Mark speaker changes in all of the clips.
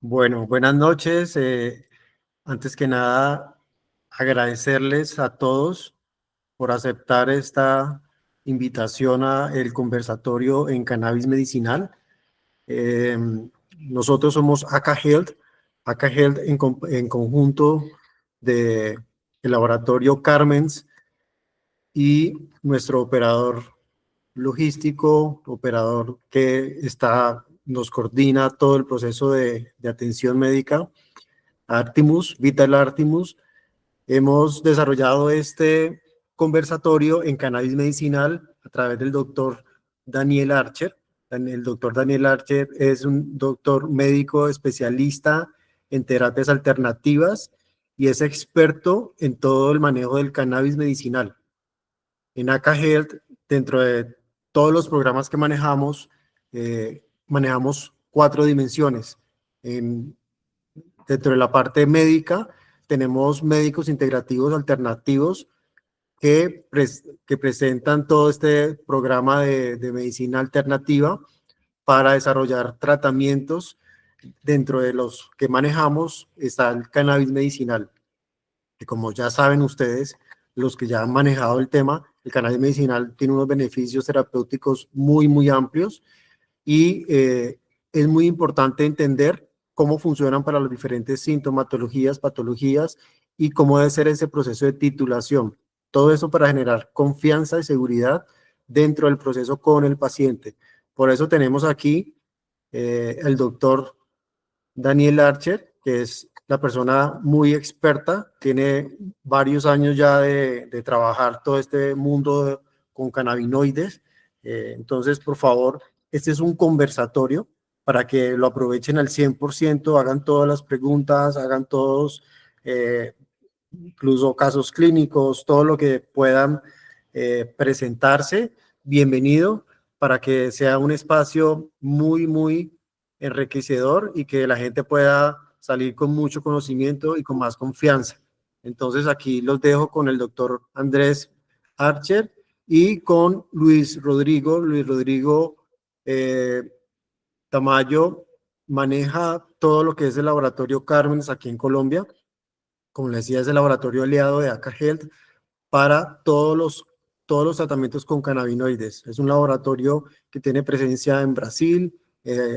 Speaker 1: Bueno, buenas noches. Antes que nada, agradecerles a todos por aceptar esta invitación a el conversatorio en cannabis medicinal. Eh, Nosotros somos ACA Health. ACA Health en conjunto de el laboratorio Carmen's y nuestro operador logístico, operador que nos coordina todo el proceso de atención médica, Artimus, Vital Artimus. Hemos desarrollado este conversatorio en cannabis medicinal a través del doctor Daniel Archer. El doctor Daniel Archer es un doctor médico especialista en terapias alternativas y es experto en todo el manejo del cannabis medicinal. En ACA Health, dentro de todos los programas que manejamos 4 dimensiones. Dentro de la parte médica, tenemos médicos integrativos alternativos que presentan todo este programa de medicina alternativa para desarrollar tratamientos. Dentro de los que manejamos está el cannabis medicinal, que como ya saben ustedes, los que ya han manejado el tema, el cannabis medicinal tiene unos beneficios terapéuticos muy, muy amplios y es muy importante entender cómo funcionan para las diferentes sintomatologías, patologías y cómo debe ser ese proceso de titulación. Todo eso para generar confianza y seguridad dentro del proceso con el paciente. Por eso tenemos aquí el doctor Daniel Archer, que es la persona muy experta, tiene varios años ya de trabajar todo este mundo con cannabinoides. Entonces, por favor, este es un conversatorio para que lo aprovechen al 100%, hagan todas las preguntas, hagan todos, incluso casos clínicos, todo lo que puedan presentarse. Bienvenido para que sea un espacio muy, muy enriquecedor y que la gente pueda salir con mucho conocimiento y con más confianza. Entonces aquí los dejo con el doctor Andrés Archer y con Luis Rodrigo. Luis Rodrigo eh, Tamayo maneja todo lo que es el laboratorio Carmen's aquí en Colombia. Como les decía, es el laboratorio aliado de ACA Health para todos los tratamientos con cannabinoides. Es un laboratorio que tiene presencia en Brasil,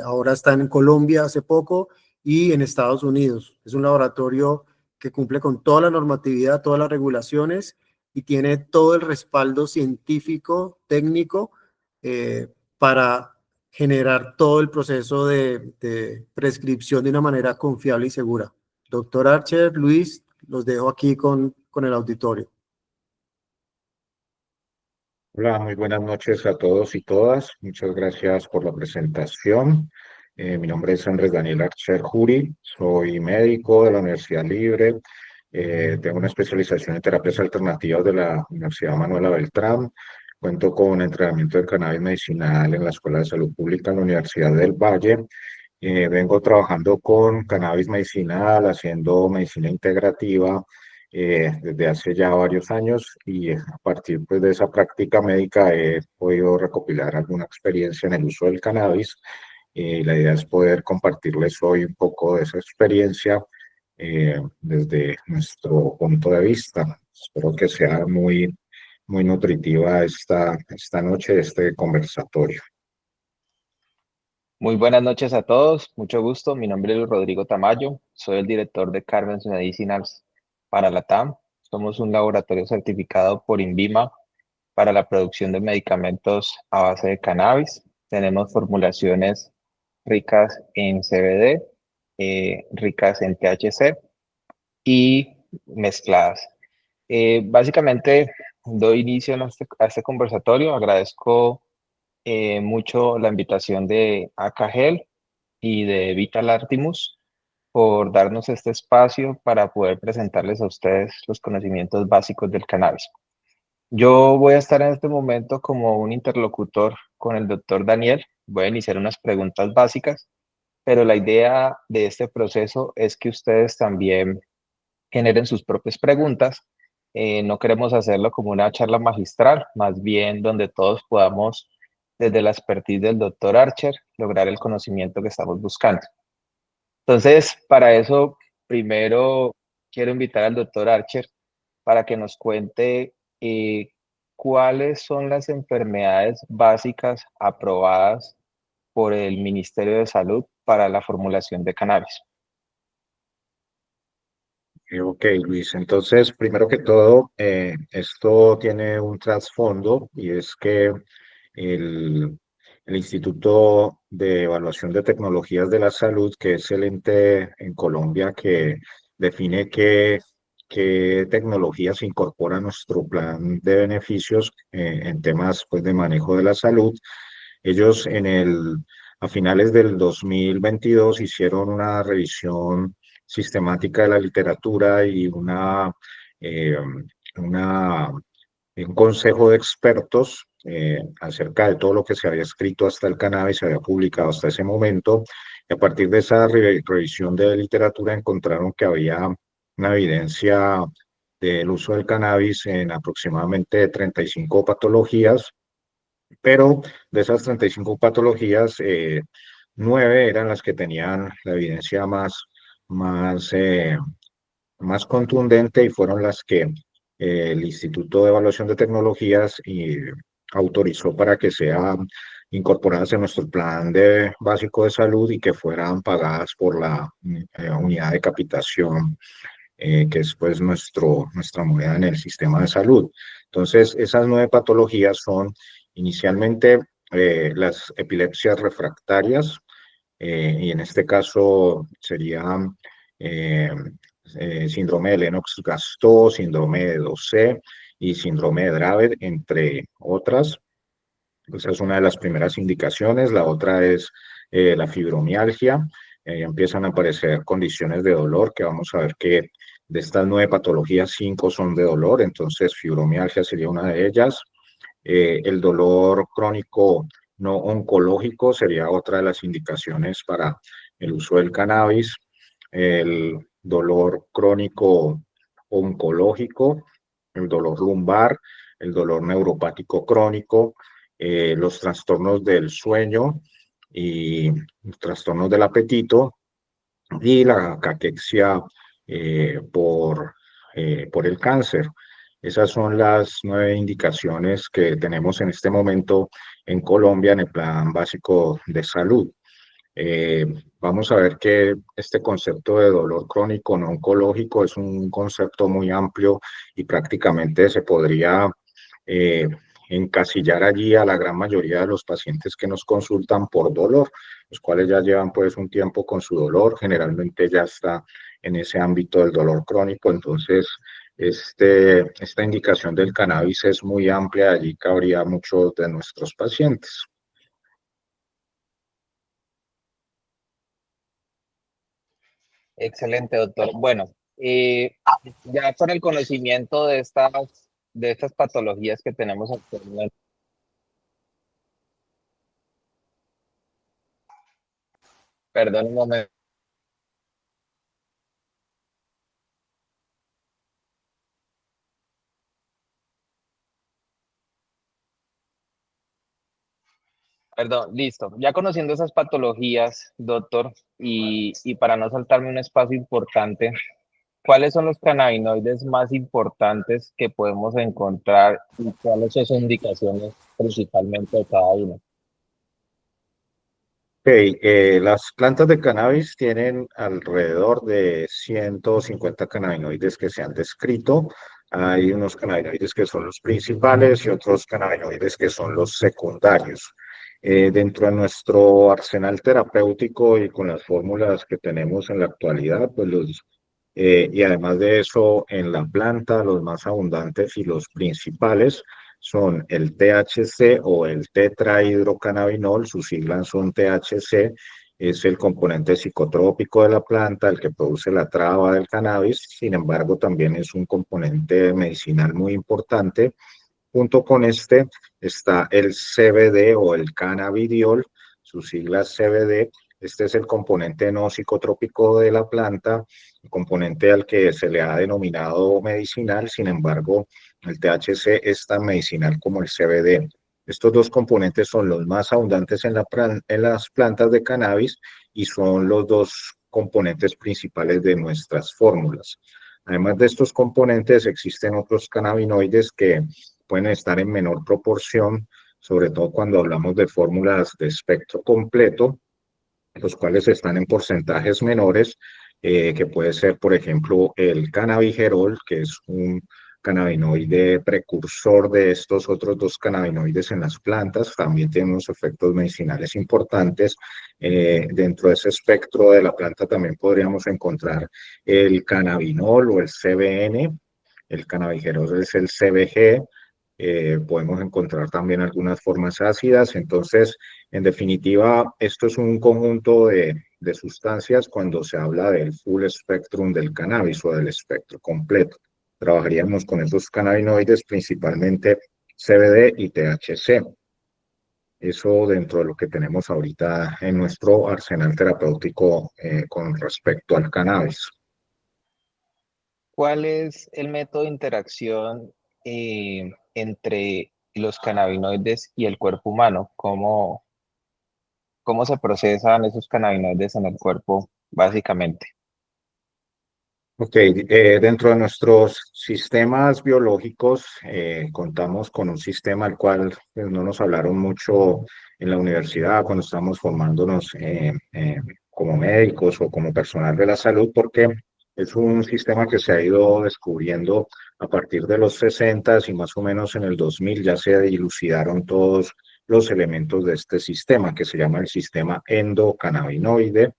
Speaker 1: ahora está en Colombia hace poco y en Estados Unidos. Es un laboratorio que cumple con toda la normatividad, todas las regulaciones y tiene todo el respaldo científico, técnico, para generar todo el proceso de prescripción de una manera confiable y segura. Doctor Archer, Luis, los dejo aquí con el auditorio.
Speaker 2: Hola, muy buenas noches a todos y todas. Muchas gracias por la presentación. Mi nombre es Andrés Daniel Archer Juri, soy médico de la Universidad Libre. Tengo una especialización en terapias alternativas de la Universidad Manuela Beltrán. Cuento con entrenamiento de cannabis medicinal en la Escuela de Salud Pública en la Universidad del Valle. Vengo trabajando con cannabis medicinal, haciendo medicina integrativa desde hace ya varios años y a partir pues, de esa práctica médica he podido recopilar alguna experiencia en el uso del cannabis. La idea es poder compartirles hoy un poco de esa experiencia desde nuestro punto de vista. Espero que sea muy nutritiva esta noche, este conversatorio.
Speaker 3: Muy buenas noches a todos, mucho gusto. Mi nombre es Rodrigo Tamayo, soy el director de Carmen's Medicinals para la TAM. Somos un laboratorio certificado por INVIMA para la producción de medicamentos a base de cannabis. Tenemos formulaciones ricas en CBD, ricas en THC y mezcladas. Básicamente doy inicio a este conversatorio. Agradezco mucho la invitación de ACAGEL y de Vital Artimus por darnos este espacio para poder presentarles a ustedes los conocimientos básicos del cannabis. Yo voy a estar en este momento como un interlocutor con el doctor Daniel. Voy a iniciar unas preguntas básicas, pero la idea de este proceso es que ustedes también generen sus propias preguntas. No queremos hacerlo como una charla magistral, más bien donde todos podamos, desde la expertise del doctor Archer, lograr el conocimiento que estamos buscando. Entonces, para eso, primero quiero invitar al doctor Archer para que nos cuente cuáles son las enfermedades básicas aprobadas por el Ministerio de Salud para la formulación de cannabis.
Speaker 2: Ok, Luis. Entonces, primero que todo, esto tiene un trasfondo y es que el, el Instituto de Evaluación de Tecnologías de la Salud, que es el ente en Colombia que define qué tecnologías se incorpora a nuestro plan de beneficios en temas pues, de manejo de la salud, ellos a finales del 2022 hicieron una revisión sistemática de la literatura y eh, una, un consejo de expertos acerca de todo lo que se había escrito hasta el cannabis, se había publicado hasta ese momento. Y a partir de esa revisión de literatura encontraron que había una evidencia del uso del cannabis en aproximadamente 35 patologías, pero de esas 35 patologías, 9 eran las que tenían la evidencia más, eh, más contundente y fueron las que el Instituto de Evaluación de Tecnologías autorizó para que sean incorporadas en nuestro plan básico de salud y que fueran pagadas por la unidad de capitación, que es pues nuestra moneda en el sistema de salud. Entonces, esas 9 patologías son inicialmente las epilepsias refractarias, y en este caso serían eh, síndrome de Lennox-Gastaut, síndrome de Dosé y síndrome de Dravet, entre otras. Esa es una de las primeras indicaciones. La otra es la fibromialgia. Empiezan a aparecer condiciones de dolor, que vamos a ver que de estas 9 patologías, 5 son de dolor, entonces fibromialgia sería una de ellas. El dolor crónico no oncológico sería otra de las indicaciones para el uso del cannabis. El dolor crónico oncológico, el dolor lumbar, el dolor neuropático crónico, los trastornos del sueño y trastornos del apetito y la caquexia por el cáncer. Esas son las 9 indicaciones que tenemos en este momento en Colombia en el Plan Básico de Salud. Eh, Vamos a ver que este concepto de dolor crónico no oncológico es un concepto muy amplio y prácticamente se podría eh, encasillar allí a la gran mayoría de los pacientes que nos consultan por dolor, los cuales ya llevan pues un tiempo con su dolor, generalmente ya está en ese ámbito del dolor crónico. Entonces esta indicación del cannabis es muy amplia, allí cabría muchos de nuestros pacientes.
Speaker 3: Excelente, doctor. Bueno, ya con el conocimiento de estas patologías que tenemos actualmente, perdón un momento. Perdón, listo. Ya conociendo esas patologías, doctor, y para no saltarme un espacio importante, ¿cuáles son los cannabinoides más importantes que podemos encontrar y cuáles son sus indicaciones principalmente de cada uno?
Speaker 2: Ok, las plantas de cannabis tienen alrededor de 150 cannabinoides que se han descrito. Hay unos cannabinoides que son los principales y otros cannabinoides que son los secundarios. Dentro de nuestro arsenal terapéutico y con las fórmulas que tenemos en la actualidad, pues y además de eso, en la planta, los más abundantes y los principales son el THC o el tetrahidrocannabinol, sus siglas son THC, es el componente psicotrópico de la planta, el que produce la traba del cannabis. Sin embargo, también es un componente medicinal muy importante. Junto con este está el CBD o el cannabidiol, sus siglas CBD. Este es el componente no psicotrópico de la planta, el componente al que se le ha denominado medicinal. Sin embargo, el THC es tan medicinal como el CBD. Estos dos componentes son los más abundantes en las plantas de cannabis y son los dos componentes principales de nuestras fórmulas. Además de estos componentes, existen otros cannabinoides que pueden estar en menor proporción, sobre todo cuando hablamos de fórmulas de espectro completo, los cuales están en porcentajes menores, que puede ser, por ejemplo, el cannabigerol, que es un cannabinoide precursor de estos otros dos cannabinoides en las plantas, también tiene unos efectos medicinales importantes. Dentro de ese espectro de la planta también podríamos encontrar el cannabinol o el CBN, el cannabigerol es el CBG, podemos encontrar también algunas formas ácidas. Entonces, en definitiva, esto es un conjunto de sustancias cuando se habla del full spectrum del cannabis o del espectro completo. Trabajaríamos con esos cannabinoides, principalmente CBD y THC. Eso dentro de lo que tenemos ahorita en nuestro arsenal terapéutico con respecto al cannabis.
Speaker 3: ¿Cuál es el método de interacción entre los cannabinoides y el cuerpo humano? ¿Cómo se procesan esos cannabinoides en el cuerpo, básicamente?
Speaker 2: Ok, dentro de nuestros sistemas biológicos contamos con un sistema al cual pues, no nos hablaron mucho en la universidad cuando estamos formándonos como médicos o como personal de la salud, porque es un sistema que se ha ido descubriendo a partir de los 60 y más o menos en el 2000 ya se dilucidaron todos los elementos de este sistema que se llama el sistema endocannabinoide,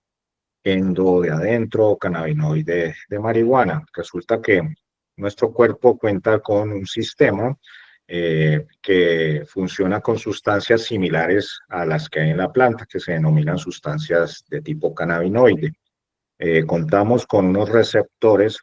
Speaker 2: endo de adentro, cannabinoide de marihuana. Resulta que nuestro cuerpo cuenta con un sistema que funciona con sustancias similares a las que hay en la planta, que se denominan sustancias de tipo cannabinoide. Contamos con unos receptores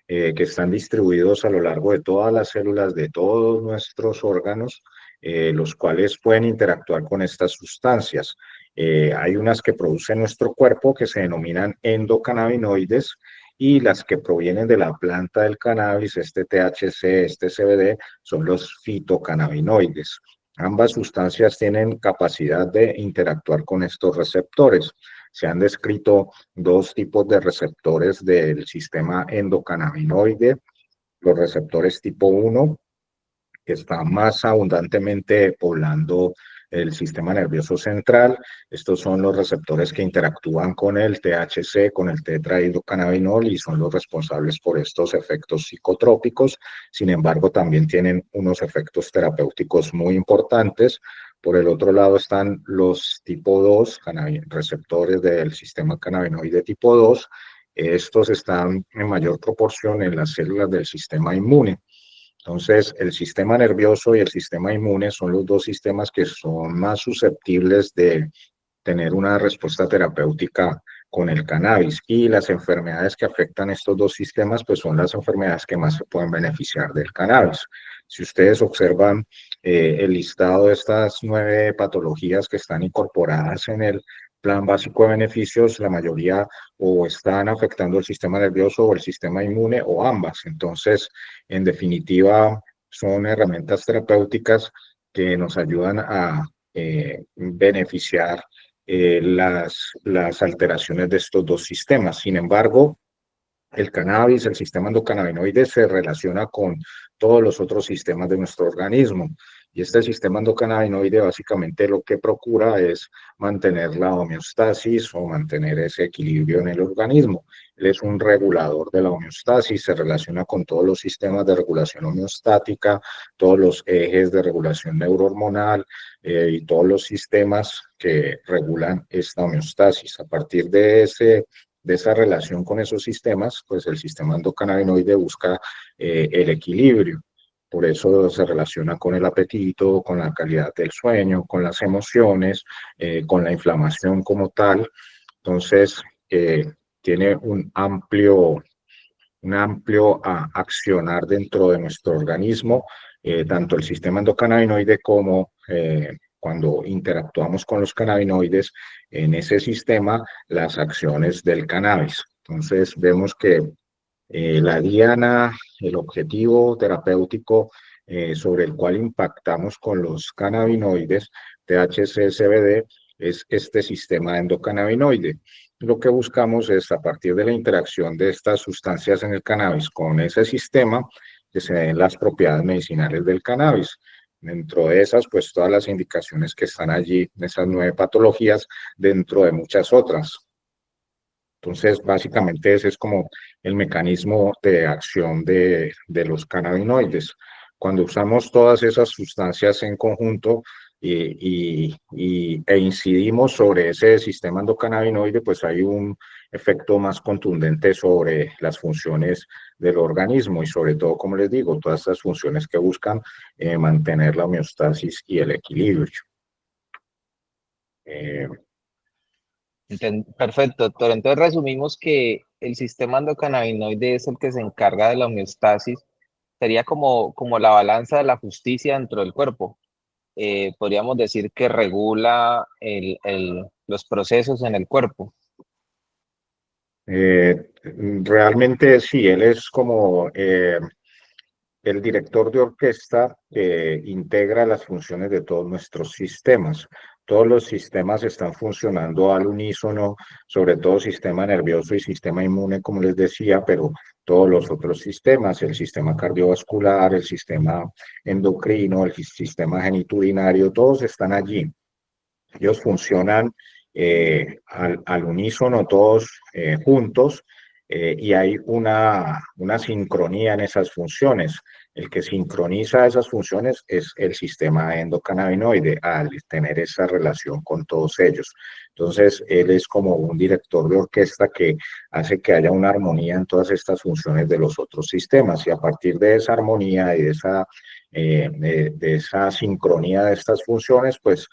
Speaker 2: que están distribuidos a lo largo de todas las células de todos nuestros órganos, los cuales pueden interactuar con estas sustancias. Hay unas que produce nuestro cuerpo que se denominan endocannabinoides y las que provienen de la planta del cannabis, este THC, este CBD, son los fitocannabinoides. Ambas sustancias tienen capacidad de interactuar con estos receptores. Se han descrito dos tipos de receptores del sistema endocannabinoide, los receptores tipo 1, que están más abundantemente poblando el sistema nervioso central. Estos son los receptores que interactúan con el THC, con el tetrahidrocannabinol y son los responsables por estos efectos psicotrópicos. Sin embargo, también tienen unos efectos terapéuticos muy importantes. Por el otro lado están los tipo 2, receptores del sistema cannabinoide tipo 2. Estos están en mayor proporción en las células del sistema inmune. Entonces, el sistema nervioso y el sistema inmune son los dos sistemas que son más susceptibles de tener una respuesta terapéutica con el cannabis. Y las enfermedades que afectan estos dos sistemas, pues son las enfermedades que más se pueden beneficiar del cannabis. Si ustedes observan el listado de estas 9 patologías que están incorporadas en el plan básico de beneficios, la mayoría o están afectando el sistema nervioso o el sistema inmune o ambas. Entonces, en definitiva, son herramientas terapéuticas que nos ayudan a beneficiar las alteraciones de estos dos sistemas. Sin embargo, el cannabis, el sistema endocannabinoide, se relaciona con todos los otros sistemas de nuestro organismo. Y este sistema endocannabinoide básicamente lo que procura es mantener la homeostasis o mantener ese equilibrio en el organismo. Él es un regulador de la homeostasis, se relaciona con todos los sistemas de regulación homeostática, todos los ejes de regulación neurohormonal y todos los sistemas que regulan esta homeostasis. A partir de esa relación con esos sistemas, pues el sistema endocannabinoide busca el equilibrio. Por eso se relaciona con el apetito, con la calidad del sueño, con las emociones, con la inflamación como tal. Entonces, tiene un amplio accionar dentro de nuestro organismo, tanto el sistema endocannabinoide como cuando interactuamos con los cannabinoides en ese sistema, las acciones del cannabis. Entonces vemos que la diana, el objetivo terapéutico sobre el cual impactamos con los cannabinoides, THC, CBD, es este sistema endocannabinoide. Lo que buscamos es, a partir de la interacción de estas sustancias en el cannabis con ese sistema, que se den las propiedades medicinales del cannabis. Dentro de esas, pues todas las indicaciones que están allí, esas 9 patologías, dentro de muchas otras. Entonces, básicamente ese es como el mecanismo de acción de los cannabinoides. Cuando usamos todas esas sustancias en conjunto e incidimos sobre ese sistema endocannabinoide, pues hay un efecto más contundente sobre las funciones del organismo y sobre todo, como les digo, todas esas funciones que buscan mantener la homeostasis y el equilibrio.
Speaker 3: Perfecto, doctor. Entonces resumimos que el sistema endocannabinoide es el que se encarga de la homeostasis, sería como la balanza de la justicia dentro del cuerpo. Podríamos decir que regula los procesos en el cuerpo.
Speaker 2: Realmente sí, él es como el director de orquesta que integra las funciones de todos nuestros sistemas. Todos los sistemas están funcionando al unísono, sobre todo sistema nervioso y sistema inmune, como les decía, pero todos los otros sistemas, el sistema cardiovascular, el sistema endocrino, el sistema geniturinario, todos están allí. Ellos funcionan al unísono, todos juntos, y hay una sincronía en esas funciones. El que sincroniza esas funciones es el sistema endocannabinoide al tener esa relación con todos ellos. Entonces, él es como un director de orquesta que hace que haya una armonía en todas estas funciones de los otros sistemas y a partir de esa armonía y de esa sincronía de estas funciones, pues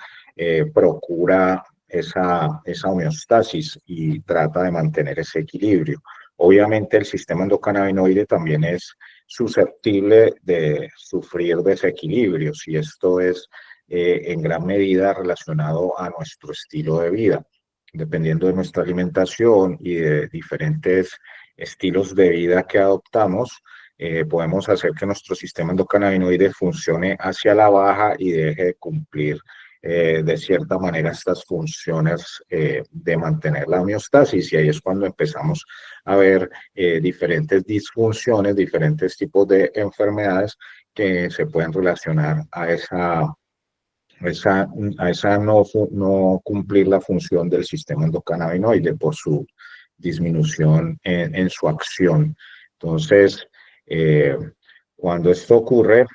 Speaker 2: procura esa homeostasis y trata de mantener ese equilibrio. Obviamente el sistema endocannabinoide también es susceptible de sufrir desequilibrios y esto es en gran medida relacionado a nuestro estilo de vida. Dependiendo de nuestra alimentación y de diferentes estilos de vida que adoptamos, podemos hacer que nuestro sistema endocannabinoide funcione hacia la baja y deje de cumplir de cierta manera estas funciones de mantener la homeostasis y ahí es cuando empezamos a ver diferentes disfunciones, diferentes tipos de enfermedades que se pueden relacionar a esa no cumplir la función del sistema endocannabinoide por su disminución en su acción. Entonces, cuando esto ocurre,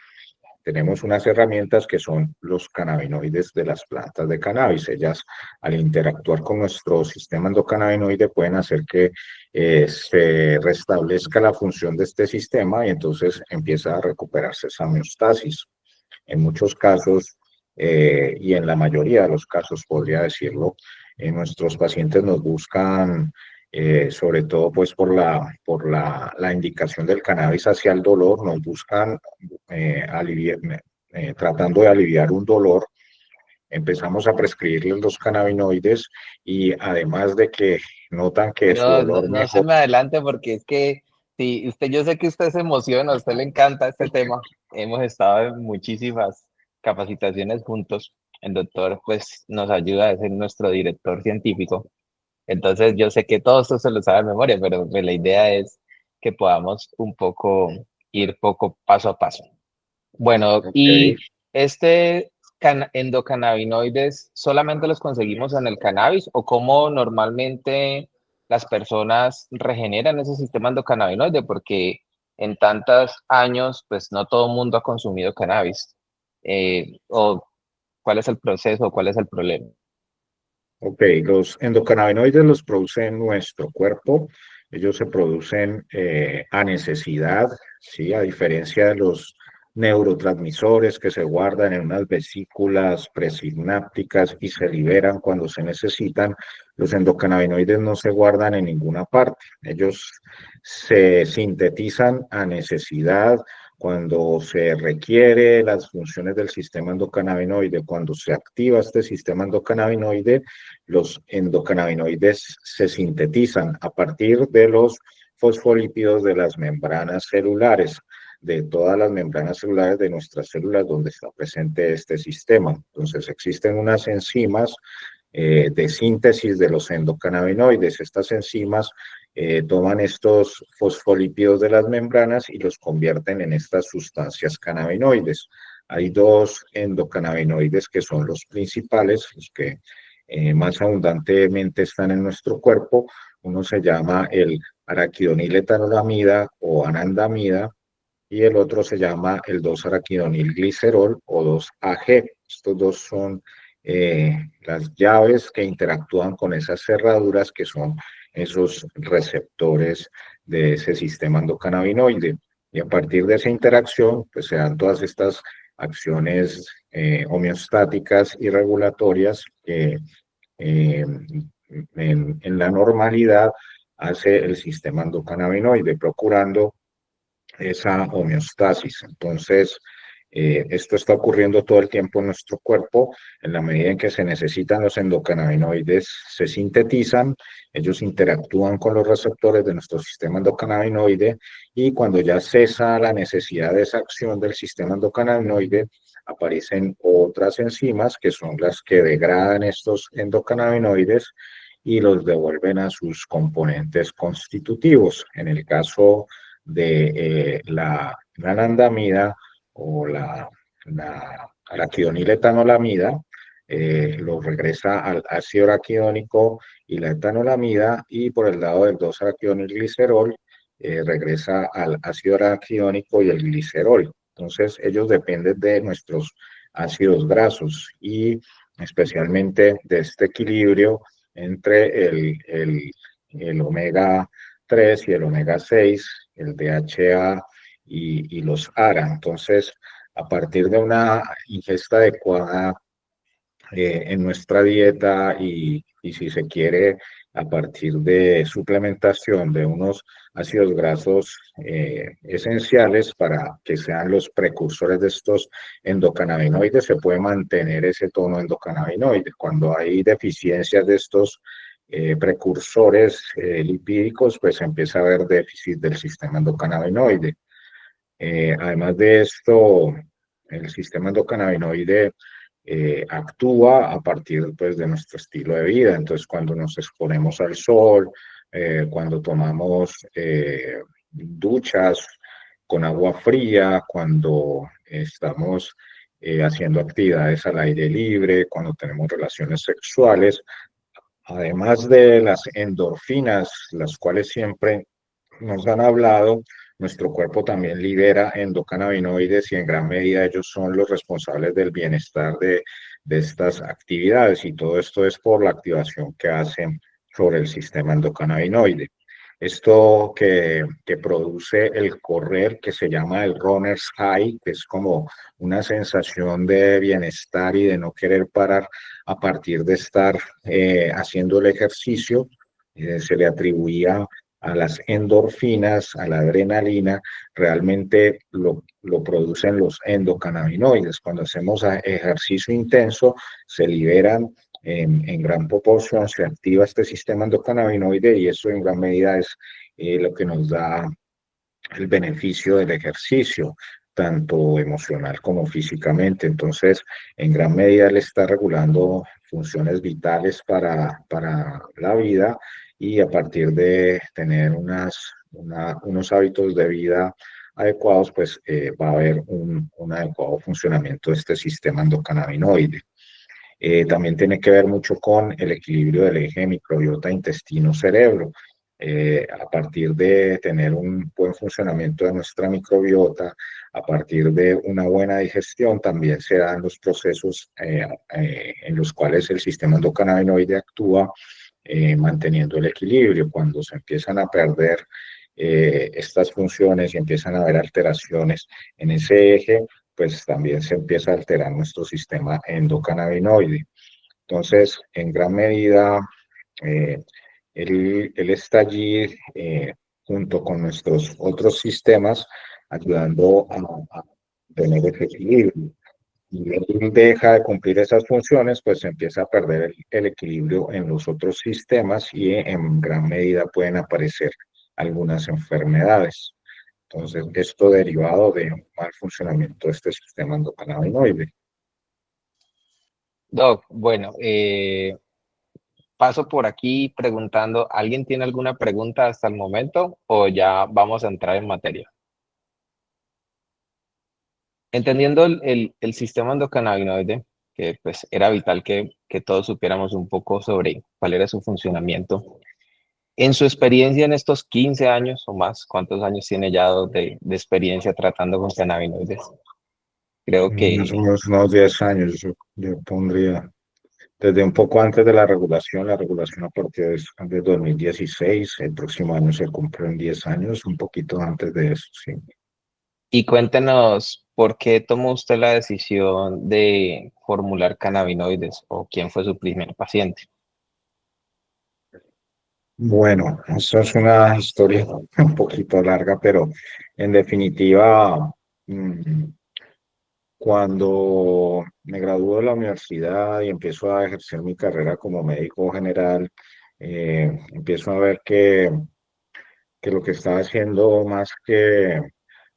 Speaker 2: tenemos unas herramientas que son los cannabinoides de las plantas de cannabis. Ellas, al interactuar con nuestro sistema endocannabinoide, pueden hacer que se restablezca la función de este sistema y entonces empieza a recuperarse esa homeostasis. En muchos casos, y en la mayoría de los casos, podría decirlo, nuestros pacientes nos buscan sobre todo pues por la indicación del cannabis hacia el dolor, nos buscan tratando de aliviar un dolor, empezamos a prescribirles los cannabinoides y además de que notan que su
Speaker 3: No, no,
Speaker 2: dolor
Speaker 3: no se
Speaker 2: mejor.
Speaker 3: me adelante porque es que sí, yo sé que usted se emociona, a usted le encanta este tema. Hemos estado en muchísimas capacitaciones juntos. El doctor pues nos ayuda a ser nuestro director científico. Entonces yo sé que todo esto se lo sabe de memoria, pero pues, la idea es que podamos un poco ir paso a paso. Bueno,
Speaker 2: Okay.
Speaker 3: y endocannabinoides solamente los conseguimos en el cannabis o cómo normalmente las personas regeneran ese sistema endocannabinoide, porque en tantos años, pues no todo el mundo ha consumido cannabis. O cuál es el proceso o cuál es el problema.
Speaker 2: Ok, los endocannabinoides los produce nuestro cuerpo. Ellos se producen a necesidad, ¿sí? A diferencia de los neurotransmisores que se guardan en unas vesículas presinápticas y se liberan cuando se necesitan, los endocannabinoides no se guardan en ninguna parte. Ellos se sintetizan a necesidad cuando se requiere las funciones del sistema endocannabinoide, cuando se activa este sistema endocannabinoide, los endocannabinoides se sintetizan a partir de los fosfolípidos de las membranas celulares, de todas las membranas celulares de nuestras células donde está presente este sistema. Entonces existen unas enzimas de síntesis de los endocannabinoides. Estas enzimas toman estos fosfolípidos de las membranas y los convierten en estas sustancias cannabinoides. Hay dos endocannabinoides que son los principales, los que más abundantemente están en nuestro cuerpo. Uno se llama el araquidoniletanolamida o anandamida y el otro se llama el 2-araquidonilglicerol o 2-AG. Estos dos son las llaves que interactúan con esas cerraduras que son esos receptores de ese sistema endocannabinoide. Y a partir de esa interacción, pues se dan todas estas acciones homeostáticas y regulatorias que en la normalidad hace el sistema endocannabinoide, procurando esa homeostasis. Entonces, esto está ocurriendo todo el tiempo en nuestro cuerpo. En la medida en que se necesitan los endocannabinoides, se sintetizan, ellos interactúan con los receptores de nuestro sistema endocannabinoide y cuando ya cesa la necesidad de esa acción del sistema endocannabinoide, aparecen otras enzimas que son las que degradan estos endocannabinoides y los devuelven a sus componentes constitutivos. En el caso de la anandamida o la araquidoniletanolamida, lo regresa al ácido araquidónico y la etanolamida, y por el lado del 2-araquidonilglicerol, regresa al ácido araquidónico y el glicerol. Entonces, ellos dependen de nuestros ácidos grasos y especialmente de este equilibrio entre el omega 3 y el omega 6, el DHA y los ARA. Entonces, a partir de una ingesta adecuada en nuestra dieta y si se quiere, a partir de suplementación de unos ácidos grasos esenciales para que sean los precursores de estos endocannabinoides, se puede mantener ese tono endocannabinoide. Cuando hay deficiencias de estos precursores lipídicos, pues se empieza a haber déficit del sistema endocannabinoide. Además de esto, el sistema endocannabinoide actúa a partir pues, de nuestro estilo de vida. Entonces, cuando nos exponemos al sol, cuando tomamos duchas con agua fría, cuando estamos haciendo actividades al aire libre, cuando tenemos relaciones sexuales, además de las endorfinas, las cuales siempre nos han hablado, nuestro cuerpo también libera endocannabinoides y en gran medida ellos son los responsables del bienestar de estas actividades y todo esto es por la activación que hacen sobre el sistema endocannabinoide. Esto que produce el correr, que se llama el runner's high, que es como una sensación de bienestar y de no querer parar a partir de estar haciendo el ejercicio, se le atribuía a las endorfinas, a la adrenalina, realmente lo producen los endocannabinoides. Cuando hacemos ejercicio intenso, se liberan en gran proporción, se activa este sistema endocannabinoide y eso en gran medida es lo que nos da el beneficio del ejercicio, tanto emocional como físicamente. Entonces, en gran medida le está regulando funciones vitales para la vida y a partir de tener unos hábitos de vida adecuados, pues va a haber un adecuado funcionamiento de este sistema endocannabinoide. También tiene que ver mucho con el equilibrio del eje microbiota intestino-cerebro. A partir de tener un buen funcionamiento de nuestra microbiota, a partir de una buena digestión, también se dan los procesos en los cuales el sistema endocannabinoide actúa manteniendo el equilibrio. Cuando se empiezan a perder estas funciones y empiezan a haber alteraciones en ese eje, pues también se empieza a alterar nuestro sistema endocannabinoide. Entonces, en gran medida, eh, él está allí junto con nuestros otros sistemas, ayudando a tener ese equilibrio. Y él deja de cumplir esas funciones, pues se empieza a perder el equilibrio en los otros sistemas y en gran medida pueden aparecer algunas enfermedades. Entonces, esto derivado de un mal funcionamiento de este sistema endocannabinoide.
Speaker 3: Doc, bueno, paso por aquí preguntando, ¿alguien tiene alguna pregunta hasta el momento o ya vamos a entrar en materia? Entendiendo el sistema endocannabinoide, que pues era vital que todos supiéramos un poco sobre cuál era su funcionamiento. En su experiencia en estos 15 años o más, ¿cuántos años tiene ya de experiencia tratando con cannabinoides? Creo
Speaker 2: Más o
Speaker 3: que,
Speaker 2: menos unos 10 años, yo pondría, desde un poco antes de la regulación a partir de 2016, el próximo año se cumplen 10 años, un poquito antes de eso, sí.
Speaker 3: y cuéntenos, ¿por qué tomó usted la decisión de formular cannabinoides o quién fue su primer paciente?
Speaker 2: Bueno, eso es una historia un poquito larga, pero en definitiva, mm, cuando me gradué de la universidad y empiezo a ejercer mi carrera como médico general, empiezo a ver que lo que estaba haciendo más que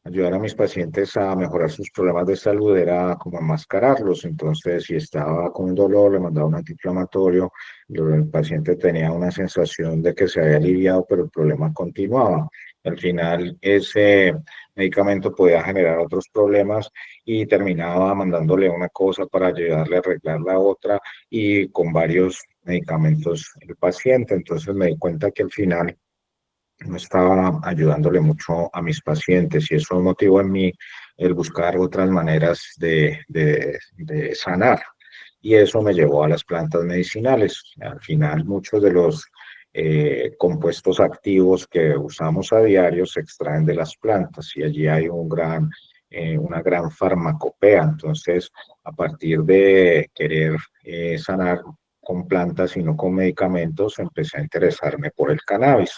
Speaker 2: ayudar a mis pacientes a mejorar sus problemas de salud era como enmascararlos. Entonces, si estaba con un dolor, le mandaba un antiinflamatorio, el paciente tenía una sensación de que se había aliviado, pero el problema continuaba. Al final, ese medicamento podía generar otros problemas y terminaba mandándole una cosa para ayudarle a arreglar la otra y con varios medicamentos el paciente. Entonces me di cuenta que al final no estaba ayudándole mucho a mis pacientes y eso motivó en mí el buscar otras maneras de sanar. Y eso me llevó a las plantas medicinales. Al final, muchos de los compuestos activos que usamos a diario se extraen de las plantas y allí hay una gran farmacopea. Entonces, a partir de querer sanar con plantas y no con medicamentos, empecé a interesarme por el cannabis,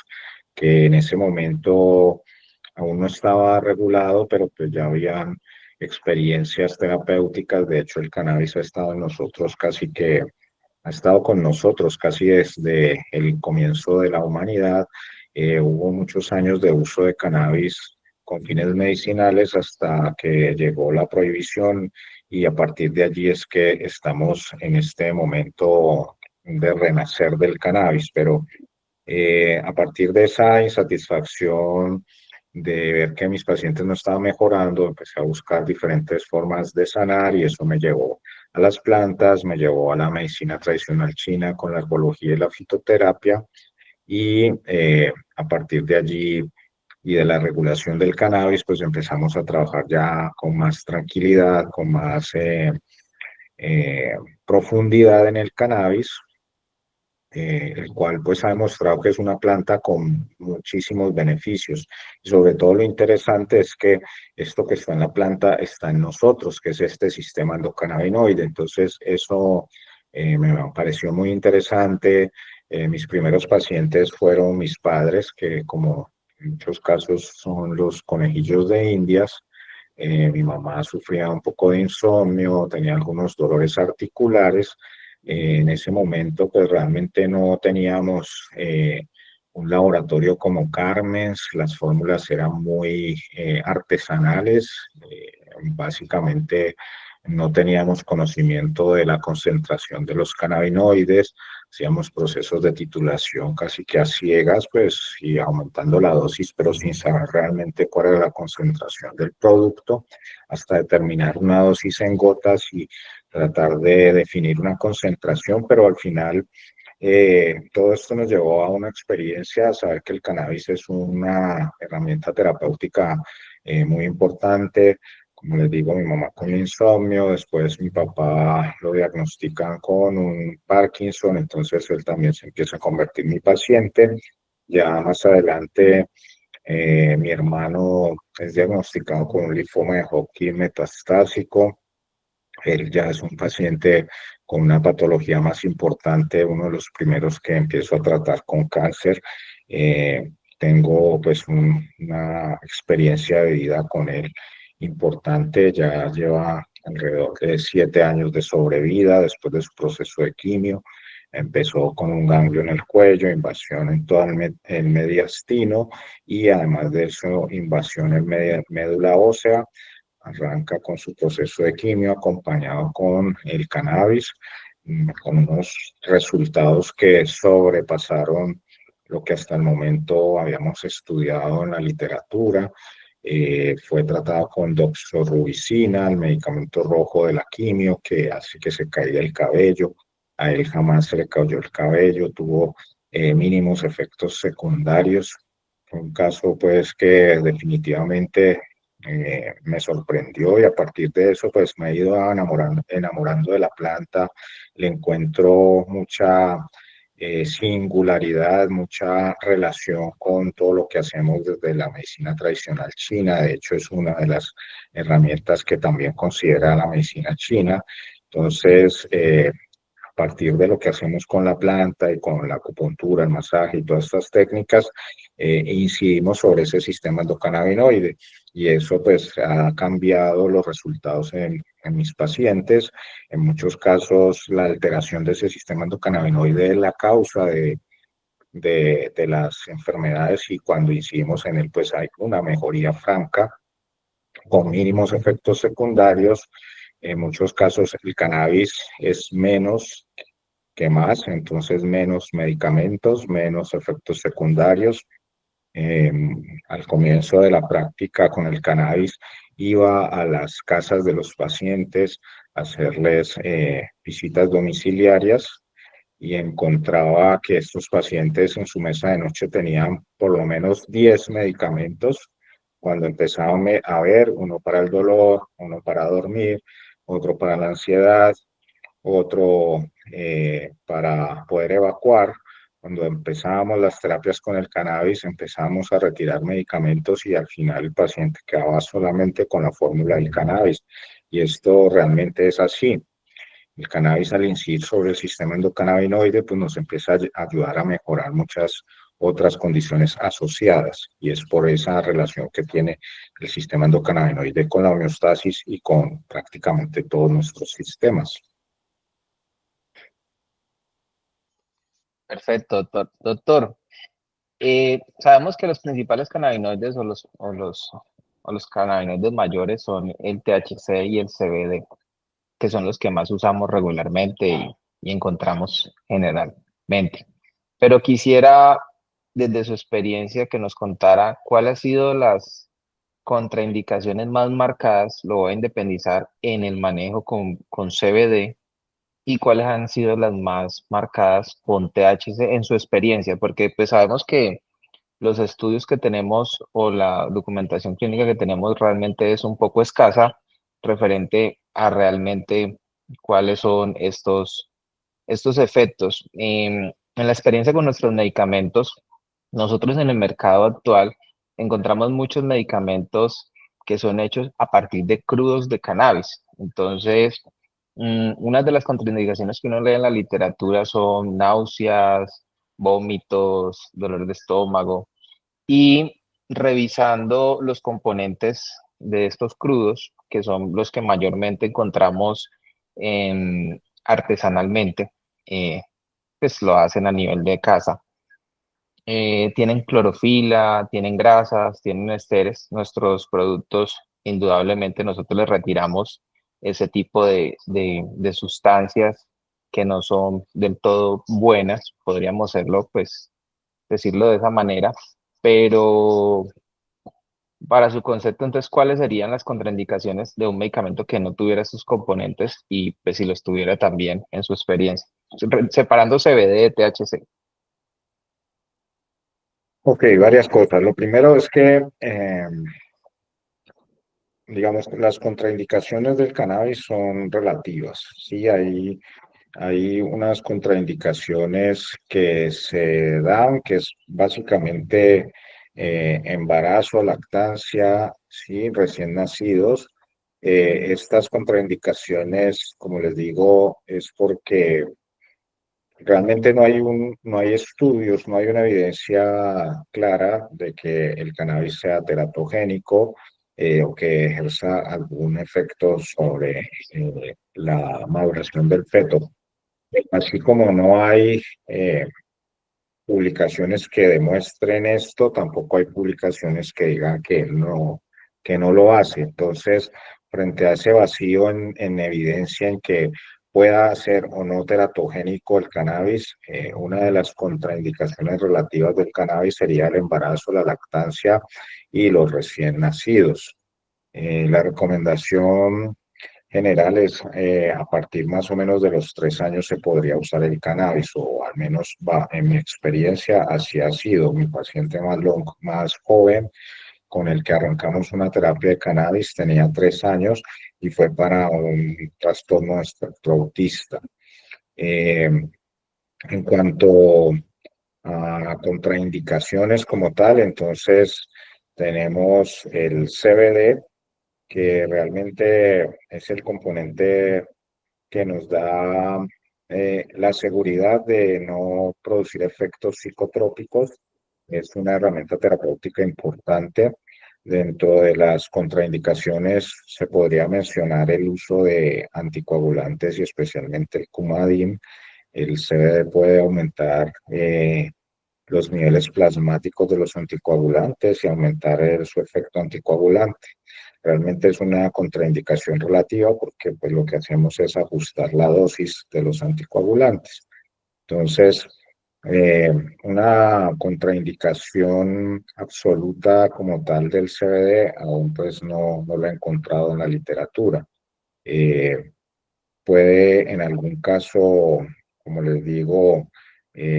Speaker 2: que en ese momento aún no estaba regulado, pero pues ya habían experiencias terapéuticas. De hecho, el cannabis ha estado con nosotros casi desde el comienzo de la humanidad. Hubo muchos años de uso de cannabis con fines medicinales hasta que llegó la prohibición y a partir de allí es que estamos en este momento de renacer del cannabis, pero a partir de esa insatisfacción de ver que mis pacientes no estaban mejorando, empecé a buscar diferentes formas de sanar y eso me llevó a las plantas, me llevó a la medicina tradicional china con la herbología y la fitoterapia y a partir de allí y de la regulación del cannabis, pues empezamos a trabajar ya con más tranquilidad, con más eh, profundidad en el cannabis, el cual pues ha demostrado que es una planta con muchísimos beneficios. Y sobre todo lo interesante es que esto que está en la planta está en nosotros, que es este sistema endocannabinoide. Entonces eso me pareció muy interesante. Mis primeros pacientes fueron mis padres, que como en muchos casos son los conejillos de Indias. Mi mamá sufría un poco de insomnio, tenía algunos dolores articulares. En ese momento, pues realmente no teníamos un laboratorio como Carmen's, las fórmulas eran muy artesanales, básicamente no teníamos conocimiento de la concentración de los cannabinoides, hacíamos procesos de titulación casi que a ciegas, pues, y aumentando la dosis, pero sin saber realmente cuál era la concentración del producto, hasta determinar una dosis en gotas y tratar de definir una concentración, pero al final todo esto nos llevó a una experiencia, a saber que el cannabis es una herramienta terapéutica muy importante. Como les digo, mi mamá con insomnio, después mi papá lo diagnostican con un Parkinson, entonces él también se empieza a convertir en mi paciente. Ya más adelante, mi hermano es diagnosticado con un linfoma de Hodgkin metastásico. Él ya es un paciente con una patología más importante, uno de los primeros que empiezo a tratar con cáncer. Tengo pues una experiencia de vida con él importante, ya lleva alrededor de 7 años de sobrevida después de su proceso de quimio. Empezó con un ganglio en el cuello, invasión en todo el mediastino y además de eso, invasión en médula ósea. Arranca con su proceso de quimio acompañado con el cannabis. con unos resultados que sobrepasaron lo que hasta el momento habíamos estudiado en la literatura. Fue tratado con doxorubicina, el medicamento rojo de la quimio que hace que se caiga el cabello. A él jamás se le cayó el cabello, tuvo mínimos efectos secundarios. Fue un caso pues que definitivamente me sorprendió y a partir de eso pues me he ido enamorando de la planta. Le encuentro mucha singularidad, mucha relación con todo lo que hacemos desde la medicina tradicional china. De hecho, es una de las herramientas que también considera la medicina china. Entonces, a partir de lo que hacemos con la planta y con la acupuntura, el masaje y todas estas técnicas, incidimos sobre ese sistema endocannabinoide y eso pues ha cambiado los resultados en mis pacientes. En muchos casos la alteración de ese sistema endocannabinoide es la causa de las enfermedades y cuando incidimos en él pues hay una mejoría franca con mínimos efectos secundarios. En muchos casos el cannabis es menos que más, entonces menos medicamentos, menos efectos secundarios. Eh, Al comienzo de la práctica con el cannabis iba a las casas de los pacientes a hacerles visitas domiciliarias y encontraba que estos pacientes en su mesa de noche tenían por lo menos 10 medicamentos. Cuando empezaban a ver uno para el dolor, uno para dormir, otro para la ansiedad, otro para poder evacuar. Cuando empezábamos las terapias con el cannabis, empezamos a retirar medicamentos y al final el paciente quedaba solamente con la fórmula del cannabis. Y esto realmente es así. El cannabis al incidir sobre el sistema endocannabinoide, pues nos empieza a ayudar a mejorar muchas otras condiciones asociadas y es por esa relación que tiene el sistema endocannabinoide con la homeostasis y con prácticamente todos nuestros sistemas.
Speaker 3: Perfecto, doctor. Doctor, sabemos que los principales cannabinoides o los cannabinoides mayores son el THC y el CBD, que son los que más usamos regularmente y encontramos generalmente. Pero quisiera, desde su experiencia, que nos contara cuáles han sido las contraindicaciones más marcadas, lo voy a independizar, en el manejo con CBD y cuáles han sido las más marcadas con THC en su experiencia, porque pues sabemos que los estudios que tenemos o la documentación clínica que tenemos realmente es un poco escasa referente a realmente cuáles son estos efectos. En la experiencia con nuestros medicamentos, nosotros en el mercado actual encontramos muchos medicamentos que son hechos a partir de crudos de cannabis. Entonces, una de las contraindicaciones que uno lee en la literatura son náuseas, vómitos, dolor de estómago. Y revisando los componentes de estos crudos, que son los que mayormente encontramos artesanalmente, pues lo hacen a nivel de casa. Tienen clorofila, tienen grasas, tienen esteres. Nuestros productos, indudablemente, nosotros les retiramos ese tipo de sustancias que no son del todo buenas, podríamos hacerlo, pues, decirlo de esa manera, pero para su concepto, entonces, ¿cuáles serían las contraindicaciones de un medicamento que no tuviera esos componentes y pues si los tuviera también en su experiencia? Separando CBD de THC.
Speaker 2: Ok, varias cosas. Lo primero es que, digamos, las contraindicaciones del cannabis son relativas. Sí, hay unas contraindicaciones que se dan, que es básicamente embarazo, lactancia, sí, recién nacidos. Estas contraindicaciones, como les digo, es porque realmente no hay estudios, no hay una evidencia clara de que el cannabis sea teratogénico o que ejerza algún efecto sobre la maduración del feto. Así como no hay publicaciones que demuestren esto, tampoco hay publicaciones que digan que no lo hace. Entonces, frente a ese vacío en evidencia en que pueda ser o no teratogénico el cannabis. Una de las contraindicaciones relativas del cannabis sería el embarazo, la lactancia y los recién nacidos. La recomendación general es a partir más o menos de los 3 años se podría usar el cannabis, o al menos en mi experiencia así ha sido. Mi paciente más joven con el que arrancamos una terapia de cannabis tenía 3 años y fue para un trastorno de espectro autista. Eh, en cuanto a contraindicaciones como tal, entonces tenemos el CBD, que realmente es el componente que nos da la seguridad de no producir efectos psicotrópicos. Es una herramienta terapéutica importante. Dentro de las contraindicaciones se podría mencionar el uso de anticoagulantes y especialmente el Coumadin. El CBD puede aumentar los niveles plasmáticos de los anticoagulantes y aumentar su efecto anticoagulante. Realmente es una contraindicación relativa porque pues, lo que hacemos es ajustar la dosis de los anticoagulantes. Entonces, eh, una contraindicación absoluta como tal del CBD aún pues no lo he encontrado en la literatura. Eh, Puede en algún caso, como les digo,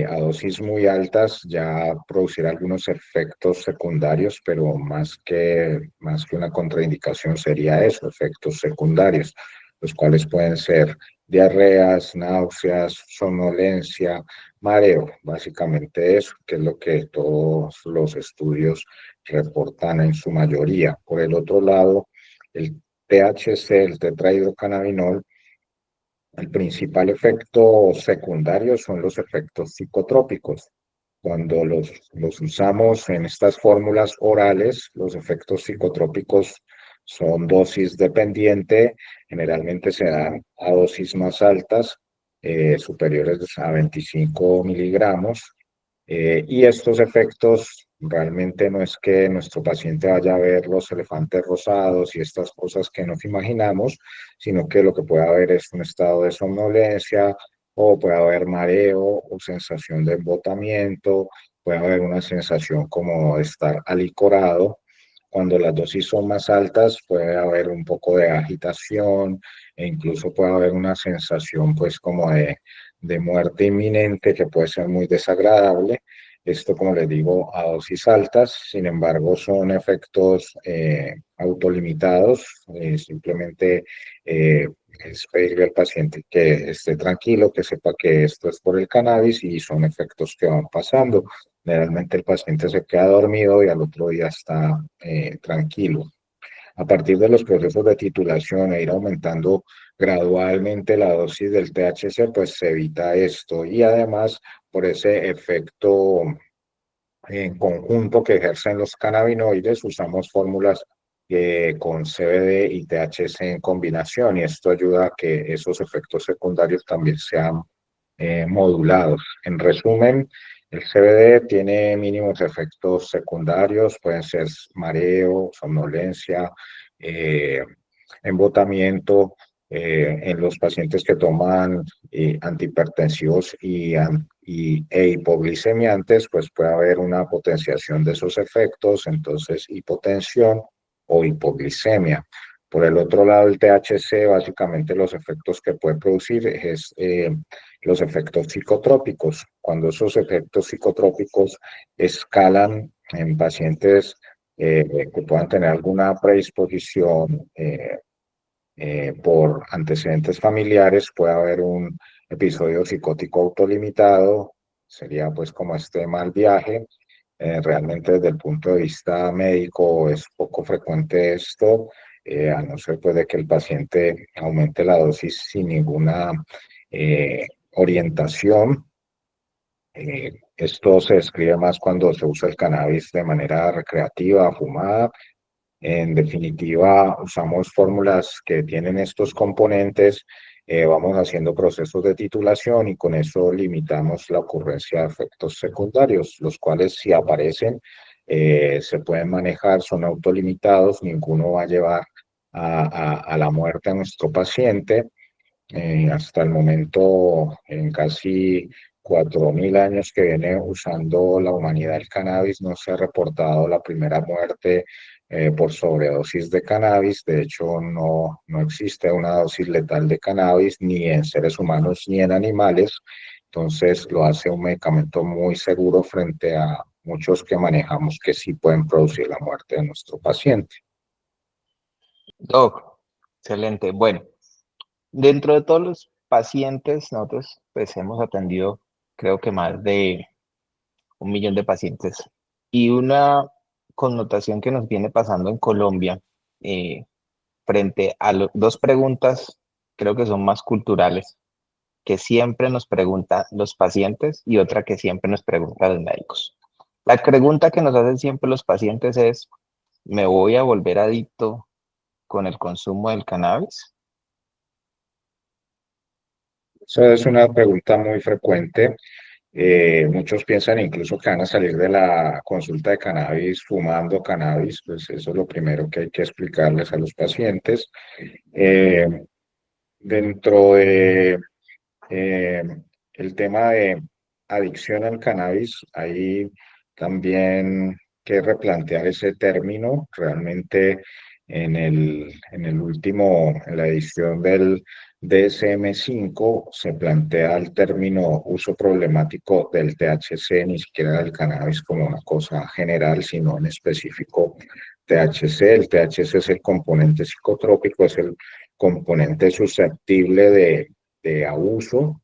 Speaker 2: a dosis muy altas ya producir algunos efectos secundarios, pero más que una contraindicación sería eso, efectos secundarios, los cuales pueden ser diarreas, náuseas, somnolencia, mareo, básicamente eso, que es lo que todos los estudios reportan en su mayoría. Por el otro lado, el THC, el tetrahidrocannabinol, el principal efecto secundario son los efectos psicotrópicos. Cuando los usamos en estas fórmulas orales, los efectos psicotrópicos son dosis dependiente, generalmente se dan a dosis más altas, superiores a 25 miligramos, y estos efectos realmente no es que nuestro paciente vaya a ver los elefantes rosados y estas cosas que nos imaginamos, sino que lo que puede haber es un estado de somnolencia, o puede haber mareo o sensación de embotamiento, puede haber una sensación como de estar alicorado. Cuando las dosis son más altas, puede haber un poco de agitación e incluso puede haber una sensación pues como de muerte inminente que puede ser muy desagradable. Esto, como les digo, a dosis altas, sin embargo, son efectos autolimitados. Simplemente es pedirle al paciente que esté tranquilo, que sepa que esto es por el cannabis y son efectos que van pasando. Generalmente el paciente se queda dormido y al otro día está tranquilo. A partir de los procesos de titulación e ir aumentando gradualmente la dosis del THC, pues se evita esto. Y además, por ese efecto en conjunto que ejercen los cannabinoides, usamos fórmulas con CBD y THC en combinación, y esto ayuda a que esos efectos secundarios también sean modulados. En resumen, el CBD tiene mínimos efectos secundarios, pueden ser mareo, somnolencia, eh, embotamiento. En los pacientes que toman antihipertensivos e hipoglicemiantes, pues puede haber una potenciación de esos efectos, entonces hipotensión o hipoglicemia. Por el otro lado, el THC, básicamente los efectos que puede producir es los efectos psicotrópicos. Cuando esos efectos psicotrópicos escalan en pacientes que puedan tener alguna predisposición por antecedentes familiares, puede haber un episodio psicótico autolimitado, sería pues como este mal viaje. Realmente desde el punto de vista médico es poco frecuente esto, a no ser pues de que el paciente aumente la dosis sin ninguna orientación. Esto se describe más cuando se usa el cannabis de manera recreativa, fumada. En definitiva, usamos fórmulas que tienen estos componentes, vamos haciendo procesos de titulación y con eso limitamos la ocurrencia de efectos secundarios, los cuales si aparecen se pueden manejar, son autolimitados, ninguno va a llevar a la muerte a nuestro paciente. Hasta el momento, en casi 4.000 años que viene usando la humanidad el cannabis, no se ha reportado la primera muerte por sobredosis de cannabis. De hecho, no existe una dosis letal de cannabis ni en seres humanos ni en animales. Entonces, lo hace un medicamento muy seguro frente a muchos que manejamos que sí pueden producir la muerte de nuestro paciente.
Speaker 3: Doc, excelente. Bueno, dentro de todos los pacientes, nosotros pues hemos atendido creo que más de 1 millón de pacientes. Y una connotación que nos viene pasando en Colombia frente a dos preguntas, creo que son más culturales, que siempre nos preguntan los pacientes y otra que siempre nos preguntan los médicos. La pregunta que nos hacen siempre los pacientes es, ¿me voy a volver adicto con el consumo del cannabis?
Speaker 2: Esa es una pregunta muy frecuente. Muchos piensan incluso que van a salir de la consulta de cannabis fumando cannabis, pues eso es lo primero que hay que explicarles a los pacientes. Eh, Dentro de eh, el tema de adicción al cannabis, hay también que replantear ese término. Realmente en la edición del DSM-5 se plantea el término uso problemático del THC, ni siquiera del cannabis como una cosa general, sino en específico THC. El THC es el componente psicotrópico, es el componente susceptible de abuso.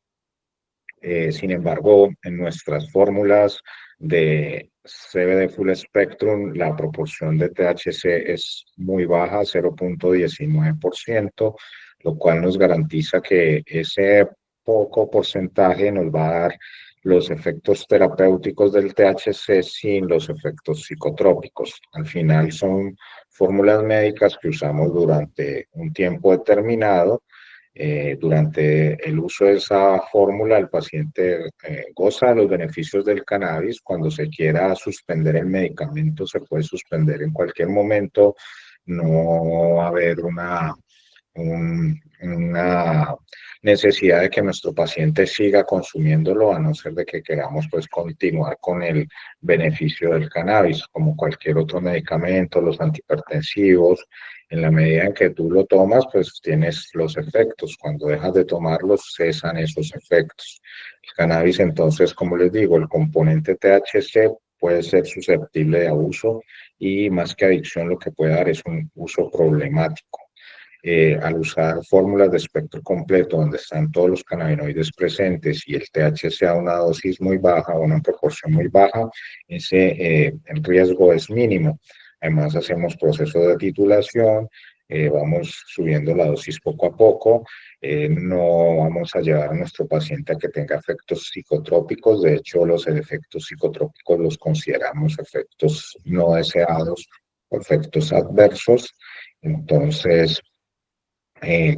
Speaker 2: Sin embargo, en nuestras fórmulas de CBD Full Spectrum, la proporción de THC es muy baja, 0,19%, lo cual nos garantiza que ese poco porcentaje nos va a dar los efectos terapéuticos del THC sin los efectos psicotrópicos. Al final son fórmulas médicas que usamos durante un tiempo determinado. Durante el uso de esa fórmula, el paciente goza de los beneficios del cannabis. Cuando se quiera suspender el medicamento, se puede suspender en cualquier momento. No va a haber una necesidad de que nuestro paciente siga consumiéndolo, a no ser de que queramos pues continuar con el beneficio del cannabis, como cualquier otro medicamento, los antihipertensivos. En la medida en que tú lo tomas, pues tienes los efectos. Cuando dejas de tomarlos, cesan esos efectos. El cannabis, entonces, como les digo, el componente THC puede ser susceptible de abuso y más que adicción, lo que puede dar es un uso problemático. Al usar fórmulas de espectro completo donde están todos los cannabinoides presentes y el THC a una dosis muy baja o una proporción muy baja, el riesgo es mínimo. Además, hacemos procesos de titulación, vamos subiendo la dosis poco a poco, no vamos a llevar a nuestro paciente a que tenga efectos psicotrópicos. De hecho, los efectos psicotrópicos los consideramos efectos no deseados, efectos adversos. Entonces,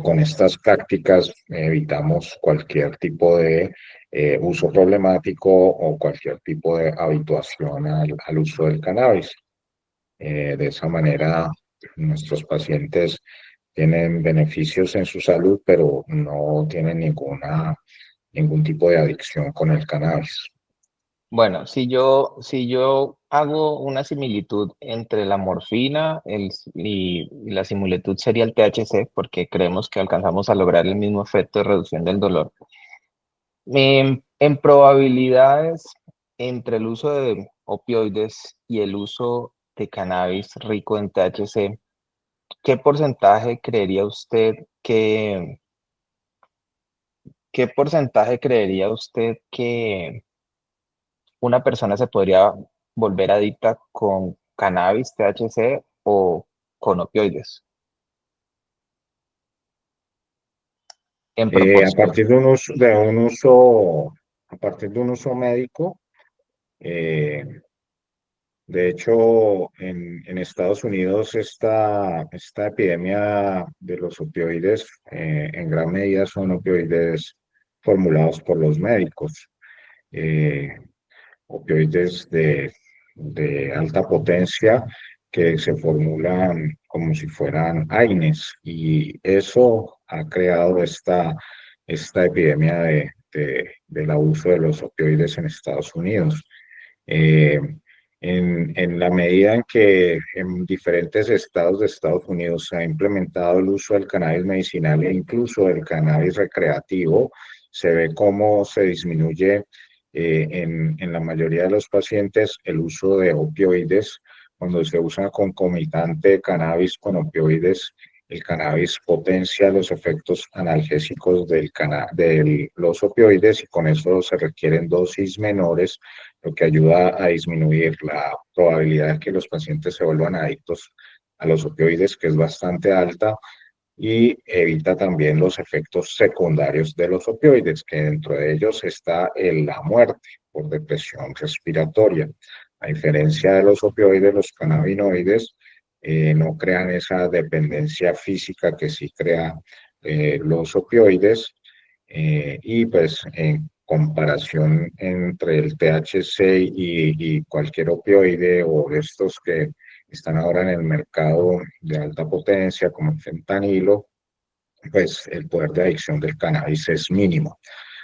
Speaker 2: con estas prácticas evitamos cualquier tipo de uso problemático o cualquier tipo de habituación al uso del cannabis. De esa manera, nuestros pacientes tienen beneficios en su salud, pero no tienen ningún tipo de adicción con el cannabis.
Speaker 3: Bueno, si yo hago una similitud entre la morfina y la similitud sería el THC, porque creemos que alcanzamos a lograr el mismo efecto de reducción del dolor. En probabilidades entre el uso de opioides y el uso de cannabis rico en THC, ¿qué porcentaje creería usted qué porcentaje creería usted que una persona se podría volver adicta con cannabis, THC o con opioides en
Speaker 2: A
Speaker 3: proporción?
Speaker 2: partir de un uso médico, eh, de hecho, en Estados Unidos esta epidemia de los opioides en gran medida son opioides formulados por los médicos, eh, opioides de alta potencia que se formulan como si fueran AINES, y eso ha creado esta epidemia del abuso de los opioides en Estados Unidos. Eh, en la medida en que en diferentes estados de Estados Unidos se ha implementado el uso del cannabis medicinal e incluso del cannabis recreativo, se ve cómo se disminuye en la mayoría de los pacientes el uso de opioides. Cuando se usa concomitante cannabis con opioides, el cannabis potencia los efectos analgésicos de los opioides y con eso se requieren dosis menores, lo que ayuda a disminuir la probabilidad de que los pacientes se vuelvan adictos a los opioides, que es bastante alta, y evita también los efectos secundarios de los opioides, que dentro de ellos está la muerte por depresión respiratoria. A diferencia de los opioides, los cannabinoides no crean esa dependencia física que sí crea los opioides, y pues en comparación entre el THC y cualquier opioide o estos que están ahora en el mercado de alta potencia como el fentanilo, pues el poder de adicción del cannabis es mínimo.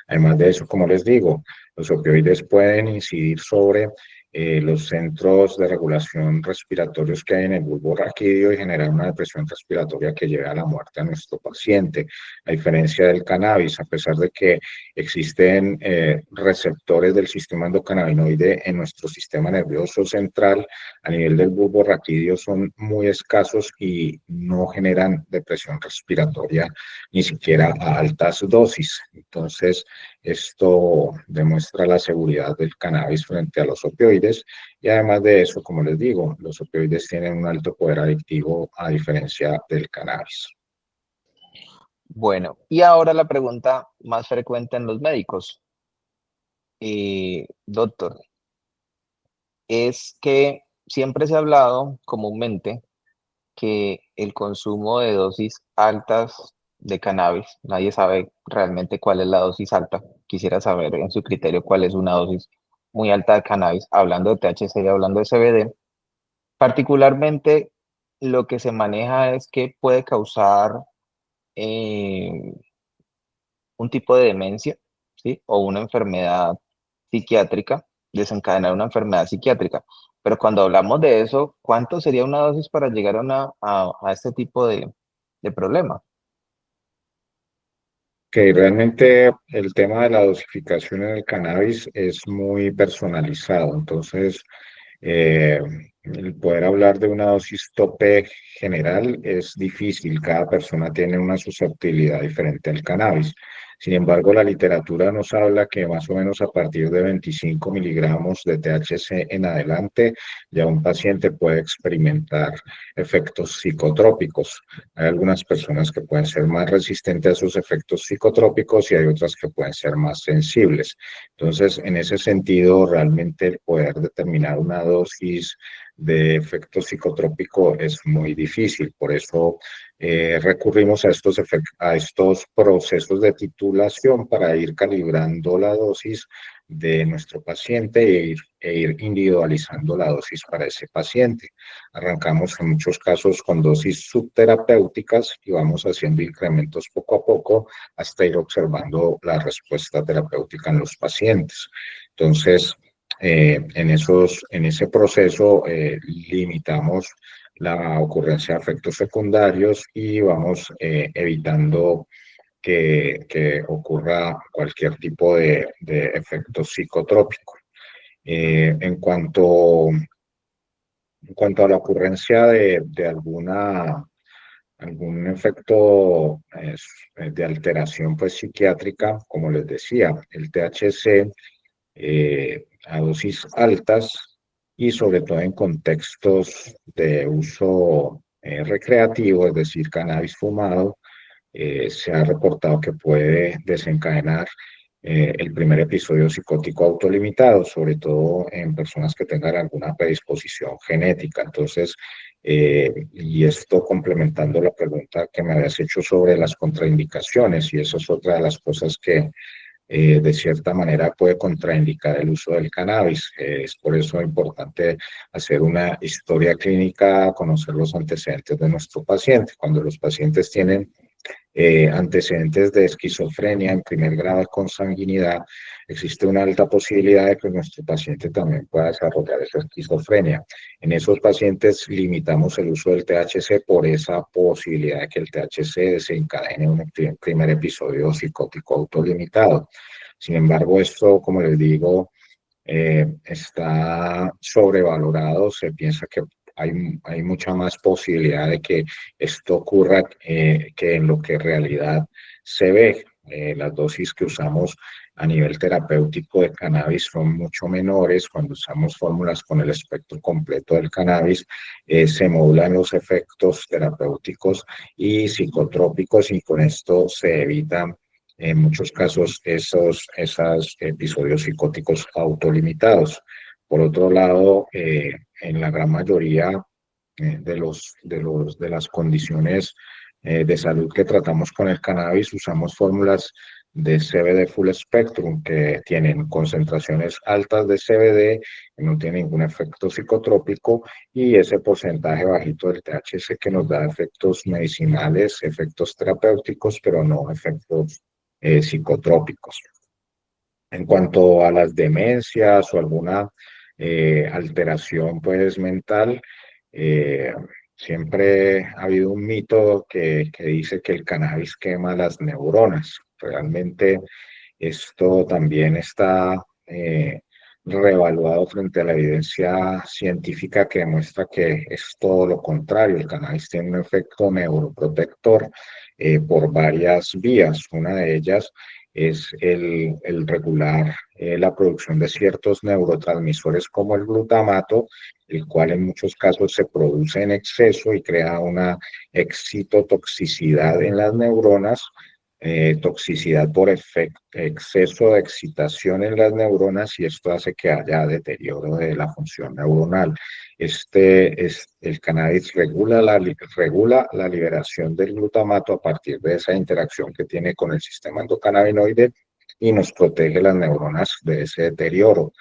Speaker 2: Además de eso, como les digo, los opioides pueden incidir sobre los centros de regulación respiratorios que hay en el bulbo raquídeo y generar una depresión respiratoria que lleve a la muerte a nuestro paciente. A diferencia del cannabis, a pesar de que existen receptores del sistema endocannabinoide en nuestro sistema nervioso central, a nivel del bulbo raquídeo son muy escasos y no generan depresión respiratoria ni siquiera a altas dosis. Entonces, esto demuestra la seguridad del cannabis frente a los opioides y además de eso, como les digo, los opioides tienen un alto poder adictivo a diferencia del cannabis.
Speaker 3: Bueno, y ahora la pregunta más frecuente en los médicos. Doctor, es que siempre se ha hablado comúnmente que el consumo de dosis altas de cannabis, nadie sabe realmente cuál es la dosis alta. Quisiera saber en su criterio cuál es una dosis muy alta de cannabis, hablando de THC y hablando de CBD. Particularmente, lo que se maneja es que puede causar eh, un tipo de demencia, ¿sí? O una enfermedad psiquiátrica, desencadenar una enfermedad psiquiátrica. Pero cuando hablamos de eso, ¿cuánto sería una dosis para llegar a este tipo de problema?
Speaker 2: Que realmente el tema de la dosificación en el cannabis es muy personalizado, entonces eh, el poder hablar de una dosis tope general es difícil, cada persona tiene una susceptibilidad diferente al cannabis. Sin embargo, la literatura nos habla que más o menos a partir de 25 miligramos de THC en adelante, ya un paciente puede experimentar efectos psicotrópicos. Hay algunas personas que pueden ser más resistentes a sus efectos psicotrópicos y hay otras que pueden ser más sensibles. Entonces, en ese sentido, realmente el poder determinar una dosis de efecto psicotrópico es muy difícil. Por eso recurrimos a estos procesos de titulación para ir calibrando la dosis de nuestro paciente e ir individualizando la dosis para ese paciente. Arrancamos en muchos casos con dosis subterapéuticas y vamos haciendo incrementos poco a poco hasta ir observando la respuesta terapéutica en los pacientes. Entonces, en ese proceso limitamos la ocurrencia de efectos secundarios y vamos evitando que ocurra cualquier tipo de efecto psicotrópico. En cuanto a la ocurrencia de algún efecto de alteración pues, psiquiátrica, como les decía, el THC a dosis altas y sobre todo en contextos de uso recreativo, es decir, cannabis fumado, se ha reportado que puede desencadenar el primer episodio psicótico autolimitado, sobre todo en personas que tengan alguna predisposición genética. Entonces, y esto complementando la pregunta que me habías hecho sobre las contraindicaciones, y eso es otra de las cosas que de cierta manera puede contraindicar el uso del cannabis. Es por eso importante hacer una historia clínica, conocer los antecedentes de nuestro paciente. Cuando los pacientes tienen antecedentes de esquizofrenia en primer grado de consanguinidad, existe una alta posibilidad de que nuestro paciente también pueda desarrollar esa esquizofrenia. En esos pacientes limitamos el uso del THC por esa posibilidad de que el THC desencadene un primer episodio psicótico autolimitado. Sin embargo, esto, como les digo, está sobrevalorado. Se piensa que hay mucha más posibilidad de que esto ocurra que en lo que en realidad se ve. Las dosis que usamos a nivel terapéutico de cannabis son mucho menores. Cuando usamos fórmulas con el espectro completo del cannabis, se modulan los efectos terapéuticos y psicotrópicos, y con esto se evitan en muchos casos esos episodios psicóticos autolimitados. Por otro lado, en la gran mayoría de las condiciones de salud que tratamos con el cannabis, usamos fórmulas de CBD Full Spectrum que tienen concentraciones altas de CBD, que no tienen ningún efecto psicotrópico, y ese porcentaje bajito del THC que nos da efectos medicinales, efectos terapéuticos, pero no efectos psicotrópicos. En cuanto a las demencias o alguna alteración pues mental, eh, siempre ha habido un mito que dice que el cannabis quema las neuronas. Realmente esto también está reevaluado frente a la evidencia científica que demuestra que es todo lo contrario. El cannabis tiene un efecto neuroprotector por varias vías. Una de ellas es el regular la producción de ciertos neurotransmisores como el glutamato, el cual en muchos casos se produce en exceso y crea una excitotoxicidad en las neuronas, toxicidad por exceso de excitación en las neuronas, y esto hace que haya deterioro de la función neuronal. El cannabis regula la liberación del glutamato a partir de esa interacción que tiene con el sistema endocannabinoide y nos protege las neuronas de ese deterioro.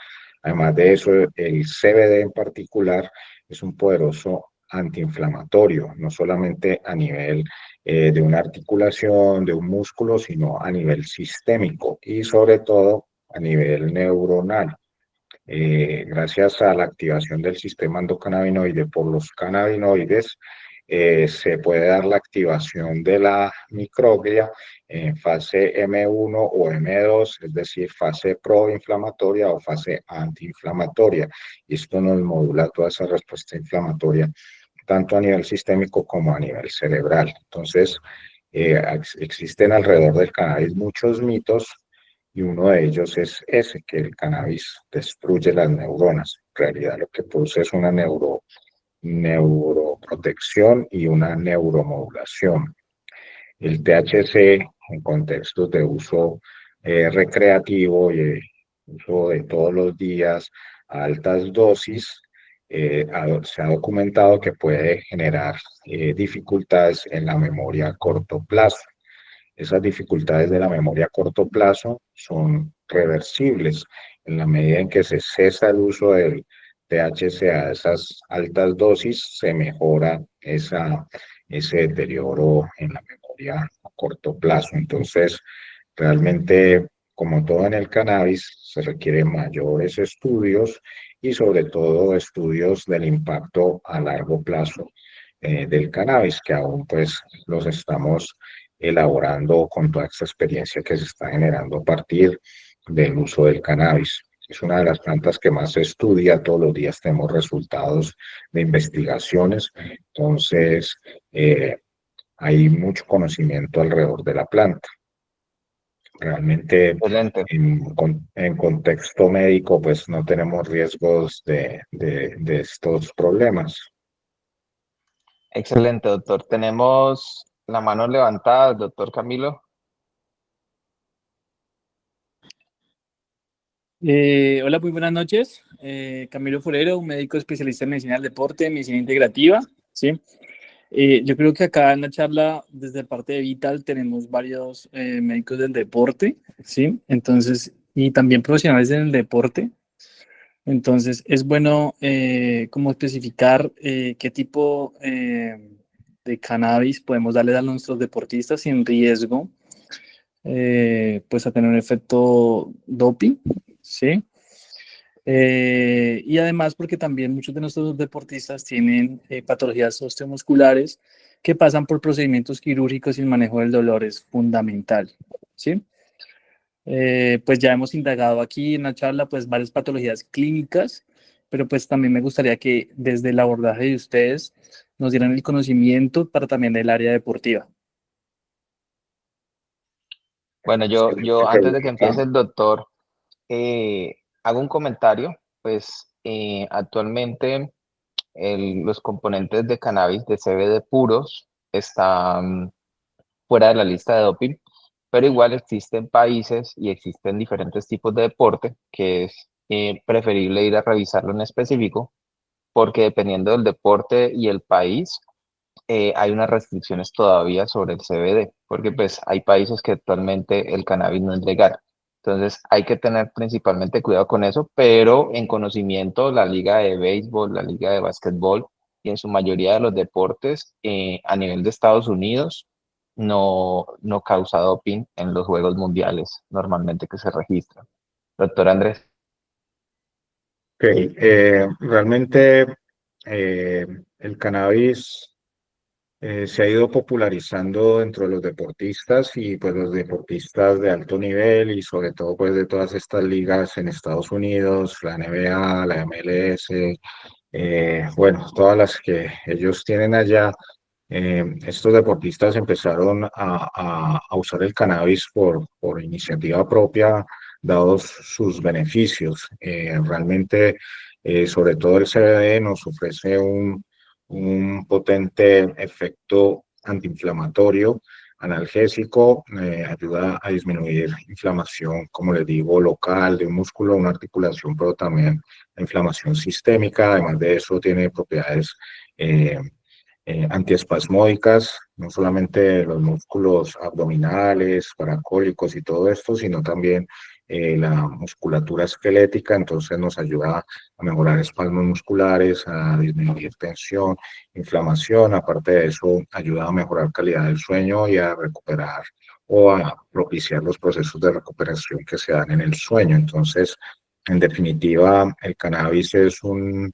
Speaker 2: Además de eso, el CBD en particular es un poderoso antiinflamatorio, no solamente a nivel de una articulación, de un músculo, sino a nivel sistémico y sobre todo a nivel neuronal. Gracias a la activación del sistema endocannabinoide por los cannabinoides, se puede dar la activación de la microglia en fase M1 o M2, es decir, fase proinflamatoria o fase antiinflamatoria. Y esto nos modula toda esa respuesta inflamatoria, tanto a nivel sistémico como a nivel cerebral. Entonces, existen alrededor del cannabis muchos mitos, y uno de ellos es ese, que el cannabis destruye las neuronas. En realidad lo que produce es una neuroprotección y una neuromodulación. El THC en contextos de uso recreativo y uso de todos los días a altas dosis, se ha documentado que puede generar dificultades en la memoria a corto plazo. Esas dificultades de la memoria a corto plazo son reversibles en la medida en que se cesa el uso del THC a esas altas dosis, se mejora ese deterioro en la memoria a corto plazo. Entonces, realmente, como todo en el cannabis, se requieren mayores estudios y sobre todo estudios del impacto a largo plazo del cannabis, que aún pues los estamos elaborando con toda esta experiencia que se está generando a partir del uso del cannabis. Es una de las plantas que más se estudia, todos los días tenemos resultados de investigaciones, entonces hay mucho conocimiento alrededor de la planta. Realmente
Speaker 3: Excelente,
Speaker 2: en contexto médico pues no tenemos riesgos de estos problemas.
Speaker 3: excelente, doctor. Tenemos la mano levantada, doctor Camilo.
Speaker 4: Hola, muy buenas noches. Camilo Forero, un médico especialista en medicina del deporte, medicina integrativa, ¿sí? Yo creo que acá en la charla, desde parte de Vital, tenemos varios médicos del deporte, ¿sí? Entonces, y también profesionales en el deporte. Entonces, es bueno como especificar qué tipo de cannabis podemos darles a nuestros deportistas sin riesgo, pues a tener un efecto doping, ¿sí? Y además porque también muchos de nuestros deportistas tienen patologías osteomusculares que pasan por procedimientos quirúrgicos y el manejo del dolor es fundamental, ¿sí? Pues ya hemos indagado aquí en la charla pues varias patologías clínicas, pero pues también me gustaría que desde el abordaje de ustedes nos dieran el conocimiento para también el área deportiva.
Speaker 3: Bueno, yo
Speaker 2: Excelente
Speaker 3: antes de que empiece
Speaker 2: pregunta.
Speaker 3: el doctor, hago un comentario. Pues actualmente los componentes de cannabis de CBD puros están fuera de la lista de doping, pero igual existen países y existen diferentes tipos de deporte que es preferible ir a revisarlo en específico, porque dependiendo del deporte y el país, hay unas restricciones todavía sobre el CBD, porque pues hay países que actualmente el cannabis no es legal. Entonces hay que tener principalmente cuidado con eso, pero en conocimiento la liga de béisbol, la liga de básquetbol y en su mayoría de los deportes a nivel de Estados Unidos no causa doping en los juegos mundiales normalmente que se registran. Doctor Andrés.
Speaker 2: Ok, realmente eh, el cannabis se ha ido popularizando dentro de los deportistas y pues los deportistas de alto nivel y sobre todo pues de todas estas ligas en Estados Unidos, la NBA, la MLS, bueno, todas las que ellos tienen allá. Estos deportistas empezaron a usar el cannabis por iniciativa propia, dados sus beneficios. Realmente, sobre todo el CBD nos ofrece un potente efecto antiinflamatorio, analgésico, ayuda a disminuir inflamación, como les digo, local de un músculo, una articulación, pero también la inflamación sistémica. Además de eso, tiene propiedades antiespasmódicas, no solamente de los músculos abdominales, paracólicos y todo esto, sino también la musculatura esquelética. Entonces nos ayuda a mejorar espasmos musculares, a disminuir tensión, inflamación. Aparte de eso, ayuda a mejorar calidad del sueño y a recuperar o a propiciar los procesos de recuperación que se dan en el sueño. Entonces, en definitiva, el cannabis es un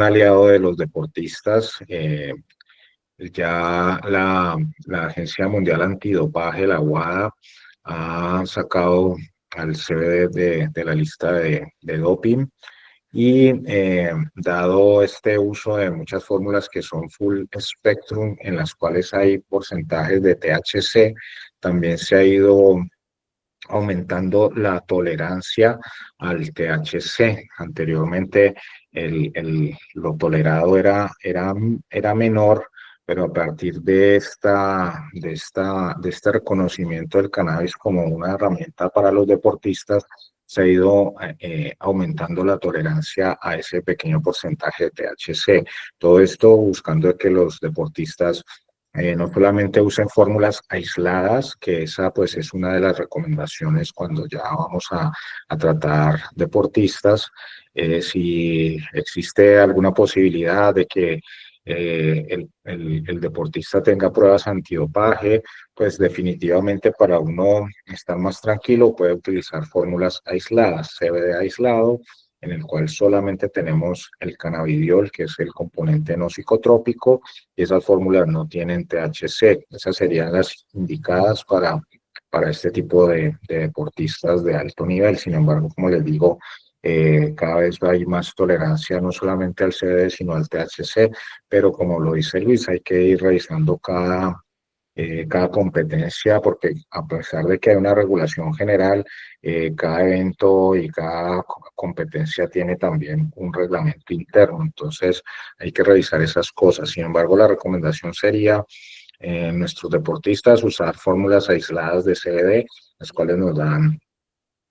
Speaker 2: aliado de los deportistas. Ya la Agencia Mundial Antidopaje, la WADA, ha sacado al CBD de la lista de doping y dado este uso de muchas fórmulas que son full spectrum, en las cuales hay porcentajes de THC, también se ha ido aumentando la tolerancia al THC. Anteriormente lo tolerado era menor, pero a partir de este reconocimiento del cannabis como una herramienta para los deportistas, se ha ido aumentando la tolerancia a ese pequeño porcentaje de THC. Todo esto buscando que los deportistas no solamente usen fórmulas aisladas, que esa pues es una de las recomendaciones cuando ya vamos a tratar deportistas. Si existe alguna posibilidad de que el deportista tenga pruebas antidopaje, pues definitivamente para uno estar más tranquilo puede utilizar fórmulas aisladas, CBD aislado, en el cual solamente tenemos el cannabidiol, que es el componente no psicotrópico, y esas fórmulas no tienen THC. Esas serían las indicadas para este tipo de deportistas de alto nivel. Sin embargo, como les digo, cada vez hay más tolerancia no solamente al CBD, sino al THC, pero como lo dice Luis, hay que ir revisando cada competencia, porque a pesar de que hay una regulación general, cada evento y cada competencia tiene también un reglamento interno. Entonces hay que revisar esas cosas. Sin embargo, la recomendación sería nuestros deportistas usar fórmulas aisladas de CBD, las cuales nos dan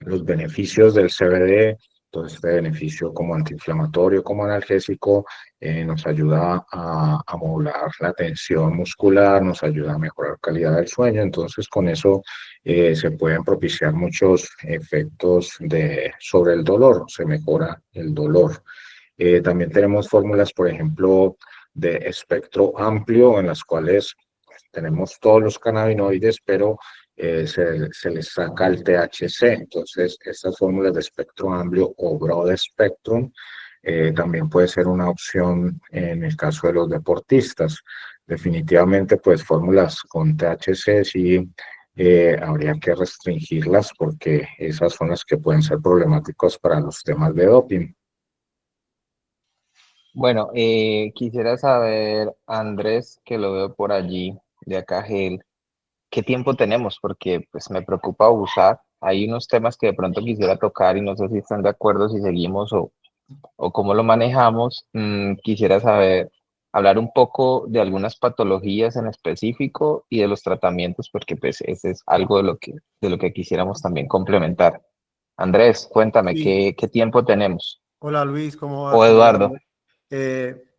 Speaker 2: los beneficios del CBD. Todo este beneficio como antiinflamatorio, como analgésico, nos ayuda a modular la tensión muscular, nos ayuda a mejorar calidad del sueño. Entonces, con eso se pueden propiciar muchos efectos sobre el dolor, se mejora el dolor. También tenemos fórmulas, por ejemplo, de espectro amplio en las cuales tenemos todos los cannabinoides, pero se les saca el THC. Entonces, estas fórmulas de espectro amplio o broad spectrum también puede ser una opción en el caso de los deportistas. Definitivamente, pues fórmulas con THC sí habría que restringirlas porque esas son las que pueden ser problemáticas para los temas de doping.
Speaker 3: Bueno, quisiera saber, Andrés, que lo veo por allí, de acá, Gel, ¿qué tiempo tenemos? Porque pues me preocupa abusar. Hay unos temas que de pronto quisiera tocar y no sé si están de acuerdo si seguimos o cómo lo manejamos. Quisiera saber, hablar un poco de algunas patologías en específico y de los tratamientos, porque pues ese es algo de lo que quisiéramos también complementar. Andrés, cuéntame,
Speaker 1: Sí.
Speaker 3: ¿qué tiempo tenemos?
Speaker 1: Hola Luis, ¿cómo vas?
Speaker 3: O
Speaker 1: ¿Cómo vas?
Speaker 3: Eduardo.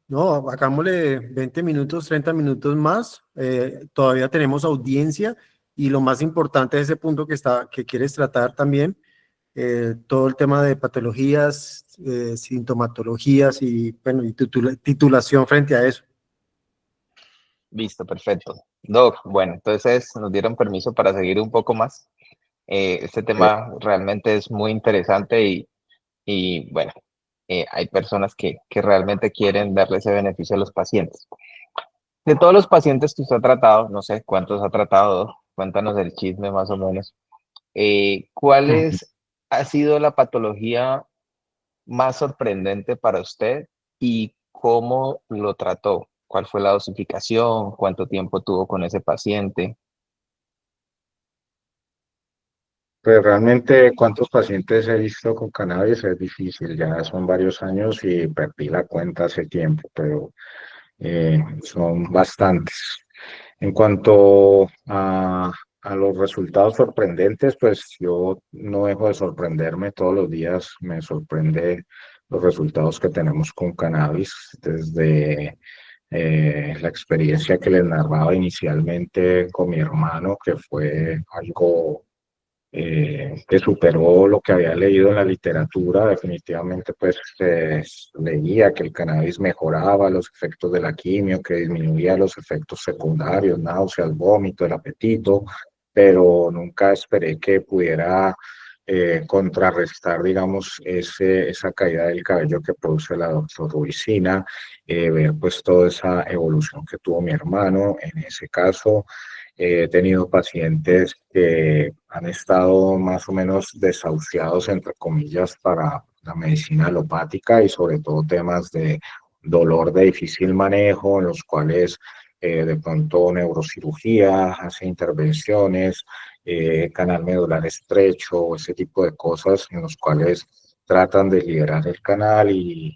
Speaker 1: No, hagámosle 20 minutos, 30 minutos más. Todavía tenemos audiencia y lo más importante de ese punto que quieres tratar también, todo el tema de patologías, sintomatologías y, bueno, y titulación frente a eso.
Speaker 3: Listo, perfecto. Doc, bueno, entonces nos dieron permiso para seguir un poco más. Este tema realmente es muy interesante y bueno, hay personas que realmente quieren darle ese beneficio a los pacientes. De todos los pacientes que usted ha tratado, no sé cuántos ha tratado, Doc, cuéntanos el chisme más o menos. Ha sido la patología más sorprendente para usted y cómo lo trató? ¿Cuál fue la dosificación? ¿Cuánto tiempo tuvo con ese paciente?
Speaker 2: Pues realmente cuántos pacientes he visto con cannabis es difícil, ya son varios años y perdí la cuenta hace tiempo, pero son bastantes. En cuanto a los resultados sorprendentes, pues yo no dejo de sorprenderme todos los días, me sorprende los resultados que tenemos con cannabis, desde la experiencia que les narraba inicialmente con mi hermano, que fue algo que superó lo que había leído en la literatura. Definitivamente, pues leía que el cannabis mejoraba los efectos de la quimio, que disminuía los efectos secundarios, náuseas, vómito, el apetito, pero nunca esperé que pudiera contrarrestar, digamos, esa caída del cabello que produce la doxorubicina, ver pues toda esa evolución que tuvo mi hermano en ese caso. He tenido pacientes que han estado más o menos desahuciados, entre comillas, para la medicina alopática y sobre todo temas de dolor de difícil manejo, en los cuales de pronto neurocirugía hace intervenciones, canal medular estrecho, ese tipo de cosas en los cuales tratan de liberar el canal y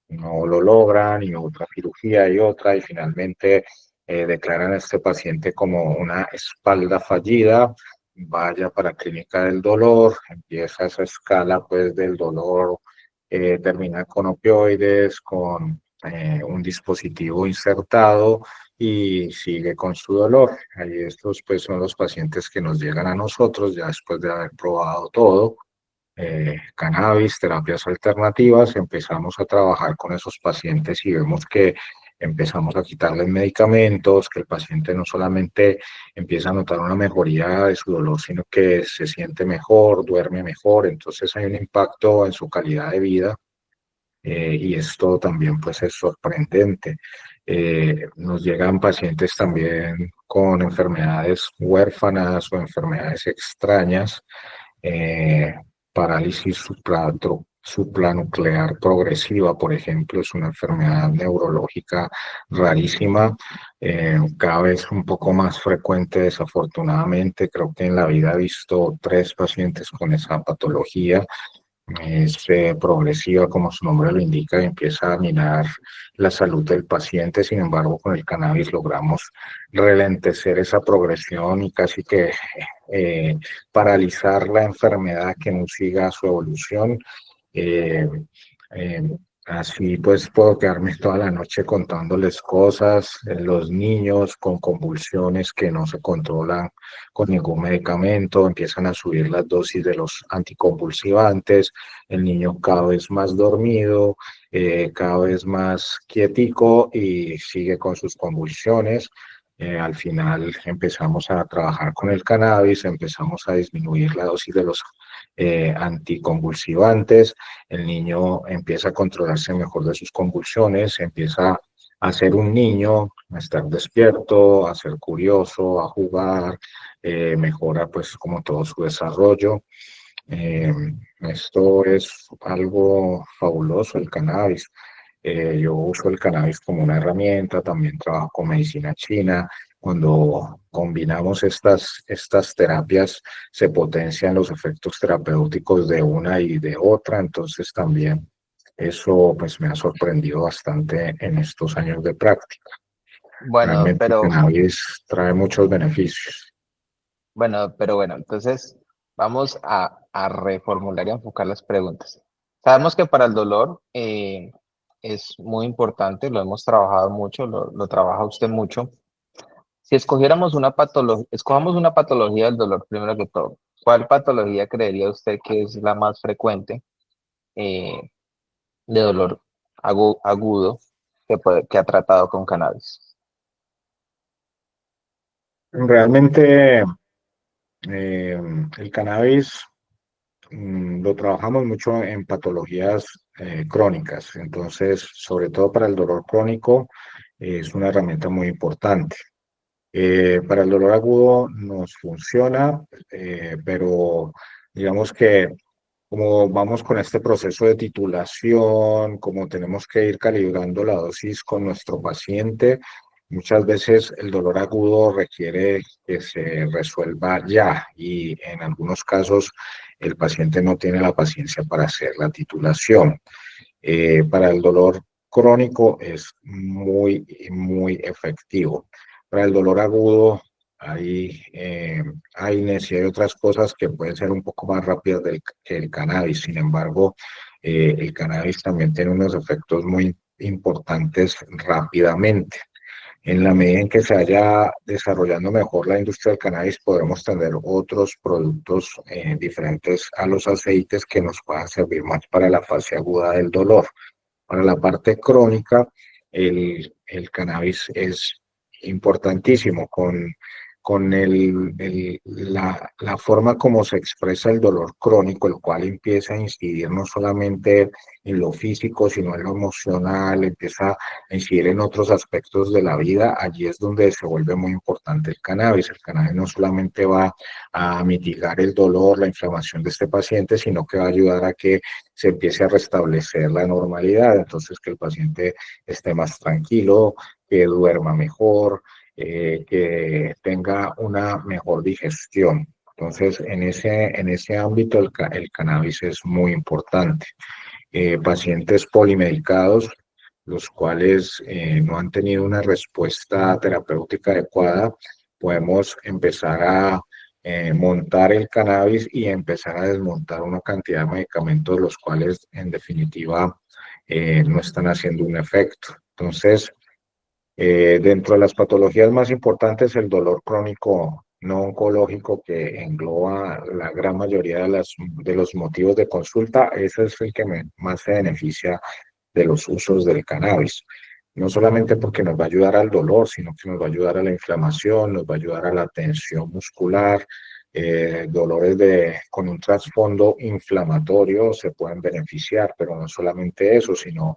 Speaker 2: no lo logran, y otra cirugía y otra, y finalmente declaran a este paciente como una espalda fallida, vaya para clínica del dolor, empieza esa escala pues del dolor, termina con opioides, con un dispositivo insertado y sigue con su dolor. Ahí estos pues son los pacientes que nos llegan a nosotros ya después de haber probado todo. Cannabis, terapias alternativas, empezamos a trabajar con esos pacientes y vemos que empezamos a quitarles medicamentos, que el paciente no solamente empieza a notar una mejoría de su dolor, sino que se siente mejor, duerme mejor, entonces hay un impacto en su calidad de vida y esto también pues es sorprendente. Nos llegan pacientes también con enfermedades huérfanas o enfermedades extrañas, eh, parálisis supranuclear progresiva, por ejemplo, es una enfermedad neurológica rarísima, cada vez un poco más frecuente, desafortunadamente. Creo que en la vida he visto 3 pacientes con esa patología. Es progresiva, como su nombre lo indica, y empieza a minar la salud del paciente. Sin embargo, con el cannabis logramos relentecer esa progresión y casi que eh, paralizar la enfermedad, que no siga su evolución. Eh, eh, Así pues puedo quedarme toda la noche contándoles cosas, los niños con convulsiones que no se controlan con ningún medicamento, empiezan a subir las dosis de los anticonvulsivantes, el niño cada vez más dormido, cada vez más quietico y sigue con sus convulsiones. Al final empezamos a trabajar con el cannabis, empezamos a disminuir la dosis de los anticonvulsivantes, el niño empieza a controlarse mejor de sus convulsiones, empieza a ser un niño, a estar despierto, a ser curioso, a jugar, mejora pues como todo su desarrollo. Eh, Esto es algo fabuloso, el cannabis. Yo uso el cannabis como una herramienta, también trabajo con medicina china. Cuando combinamos estas terapias, se potencian los efectos terapéuticos de una y de otra, entonces también eso pues me ha sorprendido bastante en estos años de práctica.
Speaker 3: Bueno,
Speaker 2: Realmente el
Speaker 3: pero
Speaker 2: cannabis trae muchos beneficios.
Speaker 3: bueno, entonces vamos a reformular y a enfocar las preguntas. Sabemos que para el dolor es muy importante, lo hemos trabajado mucho, lo trabaja usted mucho. Si escogiéramos una patología, escojamos una patología del dolor primero que todo, ¿cuál patología creería usted que es la más frecuente eh, de dolor agudo que ha tratado con cannabis?
Speaker 2: Realmente el cannabis lo trabajamos mucho en patologías crónicas, entonces, sobre todo para el dolor crónico, es una herramienta muy importante. Para el dolor agudo nos funciona, pero digamos que como vamos con este proceso de titulación, como tenemos que ir calibrando la dosis con nuestro paciente, muchas veces el dolor agudo requiere que se resuelva ya y en algunos casos el paciente no tiene la paciencia para hacer la titulación. Para el dolor crónico es muy efectivo. Para el dolor agudo hay AINES y hay otras cosas que pueden ser un poco más rápidas que el cannabis. Sin embargo, el cannabis también tiene unos efectos muy importantes rápidamente. En la medida en que se vaya desarrollando mejor la industria del cannabis, podremos tener otros productos diferentes a los aceites que nos puedan servir más para la fase aguda del dolor. Para la parte crónica, el cannabis es importantísimo con la forma como se expresa el dolor crónico, el cual empieza a incidir no solamente en lo físico, sino en lo emocional, empieza a incidir en otros aspectos de la vida. Allí es donde se vuelve muy importante el cannabis. El cannabis no solamente va a mitigar el dolor, la inflamación de este paciente, sino que va a ayudar a que se empiece a restablecer la normalidad, entonces que el paciente esté más tranquilo, que duerma mejor, que tenga una mejor digestión. Entonces, en ese ámbito el cannabis es muy importante. Pacientes polimedicados, los cuales no han tenido una respuesta terapéutica adecuada, podemos empezar a montar el cannabis y empezar a desmontar una cantidad de medicamentos, los cuales en definitiva no están haciendo un efecto. Entonces, dentro de las patologías más importantes, el dolor crónico no oncológico, que engloba la gran mayoría de los motivos de consulta, ese es el que más se beneficia de los usos del cannabis. No solamente porque nos va a ayudar al dolor, sino que nos va a ayudar a la inflamación, nos va a ayudar a la tensión muscular, dolores con un trasfondo inflamatorio se pueden beneficiar, pero no solamente eso, sino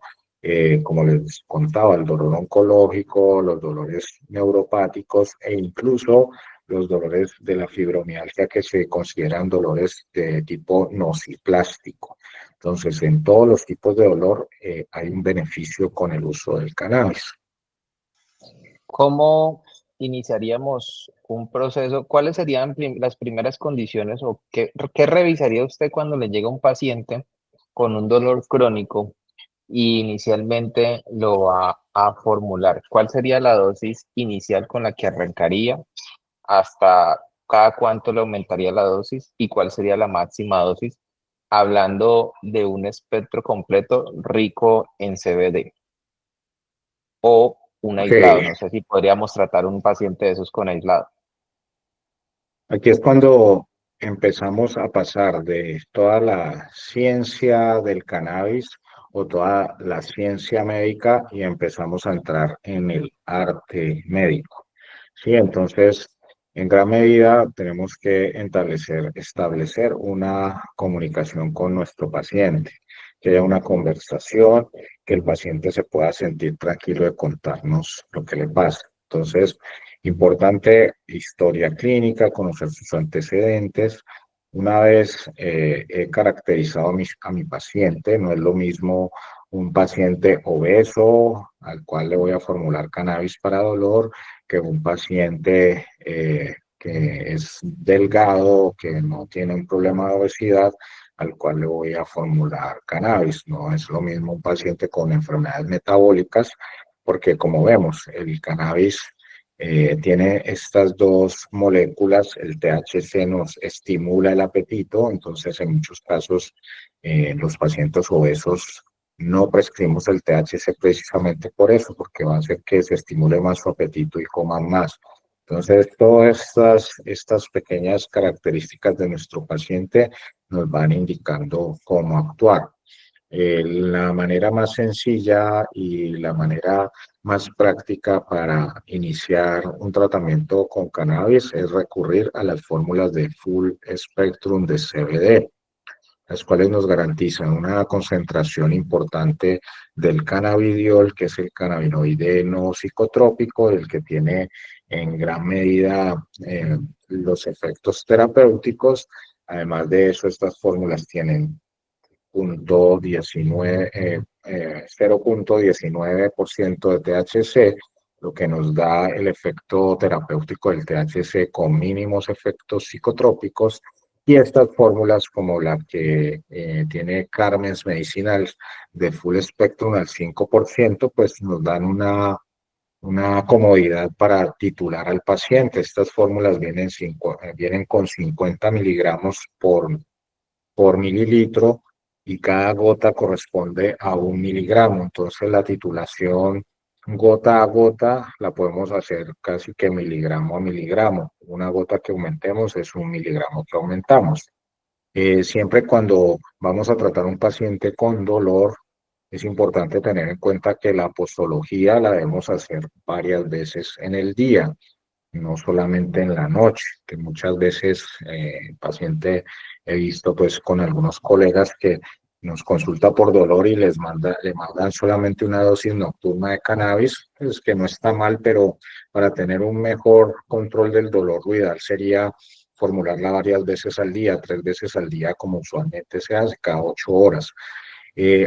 Speaker 2: como les contaba, el dolor oncológico, los dolores neuropáticos e incluso los dolores de la fibromialgia que se consideran dolores de tipo nociplástico. Entonces, en todos los tipos de dolor hay un beneficio con el uso del cannabis.
Speaker 3: ¿Cómo iniciaríamos un proceso? ¿Cuáles serían las primeras condiciones o qué revisaría usted cuando le llega un paciente con un dolor crónico y inicialmente lo va a formular? ¿Cuál sería la dosis inicial con la que arrancaría? ¿Hasta cada cuánto le aumentaría la dosis? ¿Y cuál sería la máxima dosis hablando de un espectro completo rico en CBD o un
Speaker 2: Ok,
Speaker 3: aislado. No sé si podríamos tratar un paciente de esos con aislado.
Speaker 2: aquí es cuando empezamos a pasar de toda la ciencia del cannabis o toda la ciencia médica y empezamos a entrar en el arte médico. Sí, entonces, en gran medida tenemos que establecer una comunicación con nuestro paciente, que haya una conversación, que el paciente se pueda sentir tranquilo de contarnos lo que le pasa. Entonces, importante historia clínica, conocer sus antecedentes. Una vez he caracterizado a mi paciente, no es lo mismo un paciente obeso al cual le voy a formular cannabis para dolor que un paciente que es delgado, que no tiene un problema de obesidad, al cual le voy a formular cannabis. No es lo mismo un paciente con enfermedades metabólicas, porque como vemos, el cannabis tiene estas dos moléculas, el THC nos estimula el apetito, entonces en muchos casos los pacientes obesos no prescribimos el THC precisamente por eso, porque va a hacer que se estimule más su apetito y coman más. Entonces, todas estas pequeñas características de nuestro paciente nos van indicando cómo actuar. La manera más sencilla y la manera más práctica para iniciar un tratamiento con cannabis es recurrir a las fórmulas de Full Spectrum de CBD, las cuales nos garantizan una concentración importante del cannabidiol, que es el cannabinoide no psicotrópico, el que tiene en gran medida los efectos terapéuticos. Además de eso, estas fórmulas tienen 0.19% de THC, lo que nos da el efecto terapéutico del THC con mínimos efectos psicotrópicos. Y estas fórmulas, como la que tiene Carmen's Medicinals de Full Spectrum al 5%, pues nos dan una comodidad para titular al paciente. Estas fórmulas vienen con 50 miligramos por mililitro y cada gota corresponde a 1 miligramo. Entonces la titulación gota a gota la podemos hacer casi que miligramo a miligramo. Una gota que aumentemos es 1 miligramo que aumentamos. Siempre cuando vamos a tratar a un paciente con dolor, es importante tener en cuenta que la postología la debemos hacer varias veces en el día, no solamente en la noche, que muchas veces el paciente he visto pues con algunos colegas que nos consulta por dolor y le mandan solamente una dosis nocturna de cannabis, pues que no está mal, pero para tener un mejor control del dolor, lo ideal sería formularla varias veces al día, 3 veces al día, como usualmente se hace, cada 8 horas.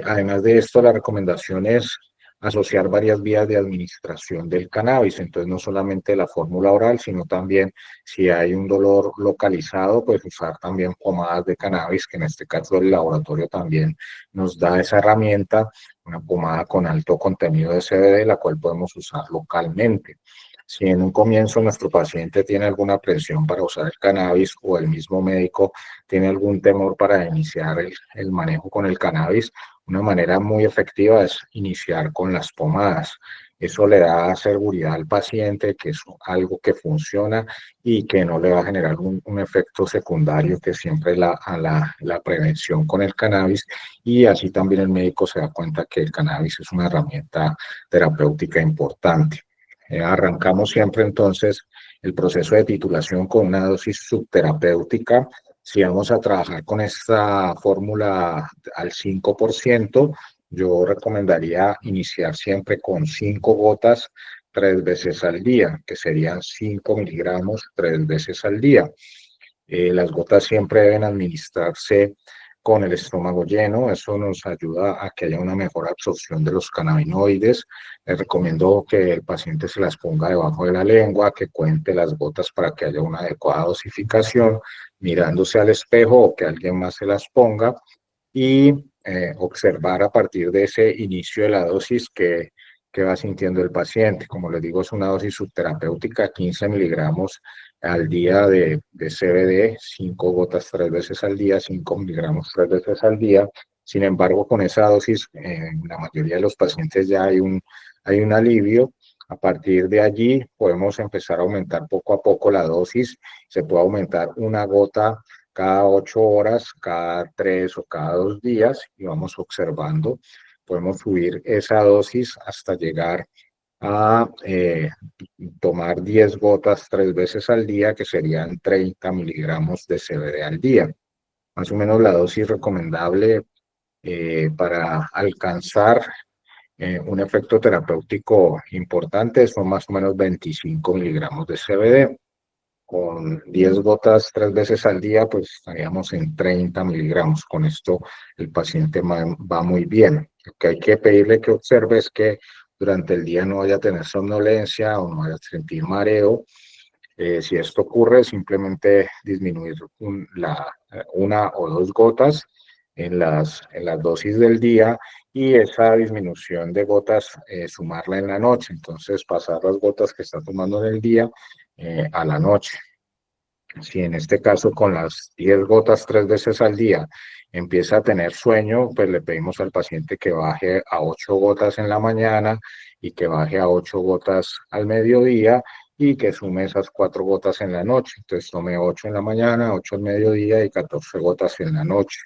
Speaker 2: Además de esto, la recomendación es asociar varias vías de administración del cannabis. Entonces, no solamente la fórmula oral, sino también si hay un dolor localizado, pues usar también pomadas de cannabis, que en este caso el laboratorio también nos da esa herramienta, una pomada con alto contenido de CBD, la cual podemos usar localmente. Si en un comienzo nuestro paciente tiene alguna presión para usar el cannabis o el mismo médico tiene algún temor para iniciar el manejo con el cannabis, una manera muy efectiva es iniciar con las pomadas. Eso le da seguridad al paciente que es algo que funciona y que no le va a generar un efecto secundario que siempre la prevención con el cannabis, y así también el médico se da cuenta que el cannabis es una herramienta terapéutica importante. Arrancamos siempre entonces el proceso de titulación con una dosis subterapéutica. Si vamos a trabajar con esta fórmula al 5%, yo recomendaría iniciar siempre con 5 gotas 3 veces al día, que serían 5 miligramos 3 veces al día. Las gotas siempre deben administrarse con el estómago lleno, eso nos ayuda a que haya una mejor absorción de los cannabinoides. Les recomiendo que el paciente se las ponga debajo de la lengua, que cuente las gotas para que haya una adecuada dosificación, mirándose al espejo o que alguien más se las ponga, y observar a partir de ese inicio de la dosis que va sintiendo el paciente. Como les digo, es una dosis subterapéutica, 15 miligramos al día de CBD, 5 gotas 3 veces al día, 5 miligramos 3 veces al día. Sin embargo, con esa dosis, en la mayoría de los pacientes ya hay un alivio. A partir de allí podemos empezar a aumentar poco a poco la dosis. Se puede aumentar una gota cada 8 horas, cada 3 o cada 2 días y vamos observando. Podemos subir esa dosis hasta llegar a tomar 10 gotas 3 veces al día, que serían 30 miligramos de CBD al día. Más o menos la dosis recomendable para alcanzar un efecto terapéutico importante son más o menos 25 miligramos de CBD. Con 10 gotas 3 veces al día, pues estaríamos en 30 miligramos. Con esto el paciente va muy bien. Lo que hay que pedirle que observe es que durante el día no vaya a tener somnolencia o no vaya a sentir mareo. Si esto ocurre, simplemente disminuir una o 2 gotas en las dosis del día y esa disminución de gotas sumarla en la noche. Entonces, pasar las gotas que está tomando en el día a la noche. Si en este caso con las 10 gotas 3 veces al día empieza a tener sueño, pues le pedimos al paciente que baje a 8 gotas en la mañana y que baje a 8 gotas al mediodía y que sume esas 4 gotas en la noche. Entonces tome 8 en la mañana, 8 al mediodía y 14 gotas en la noche.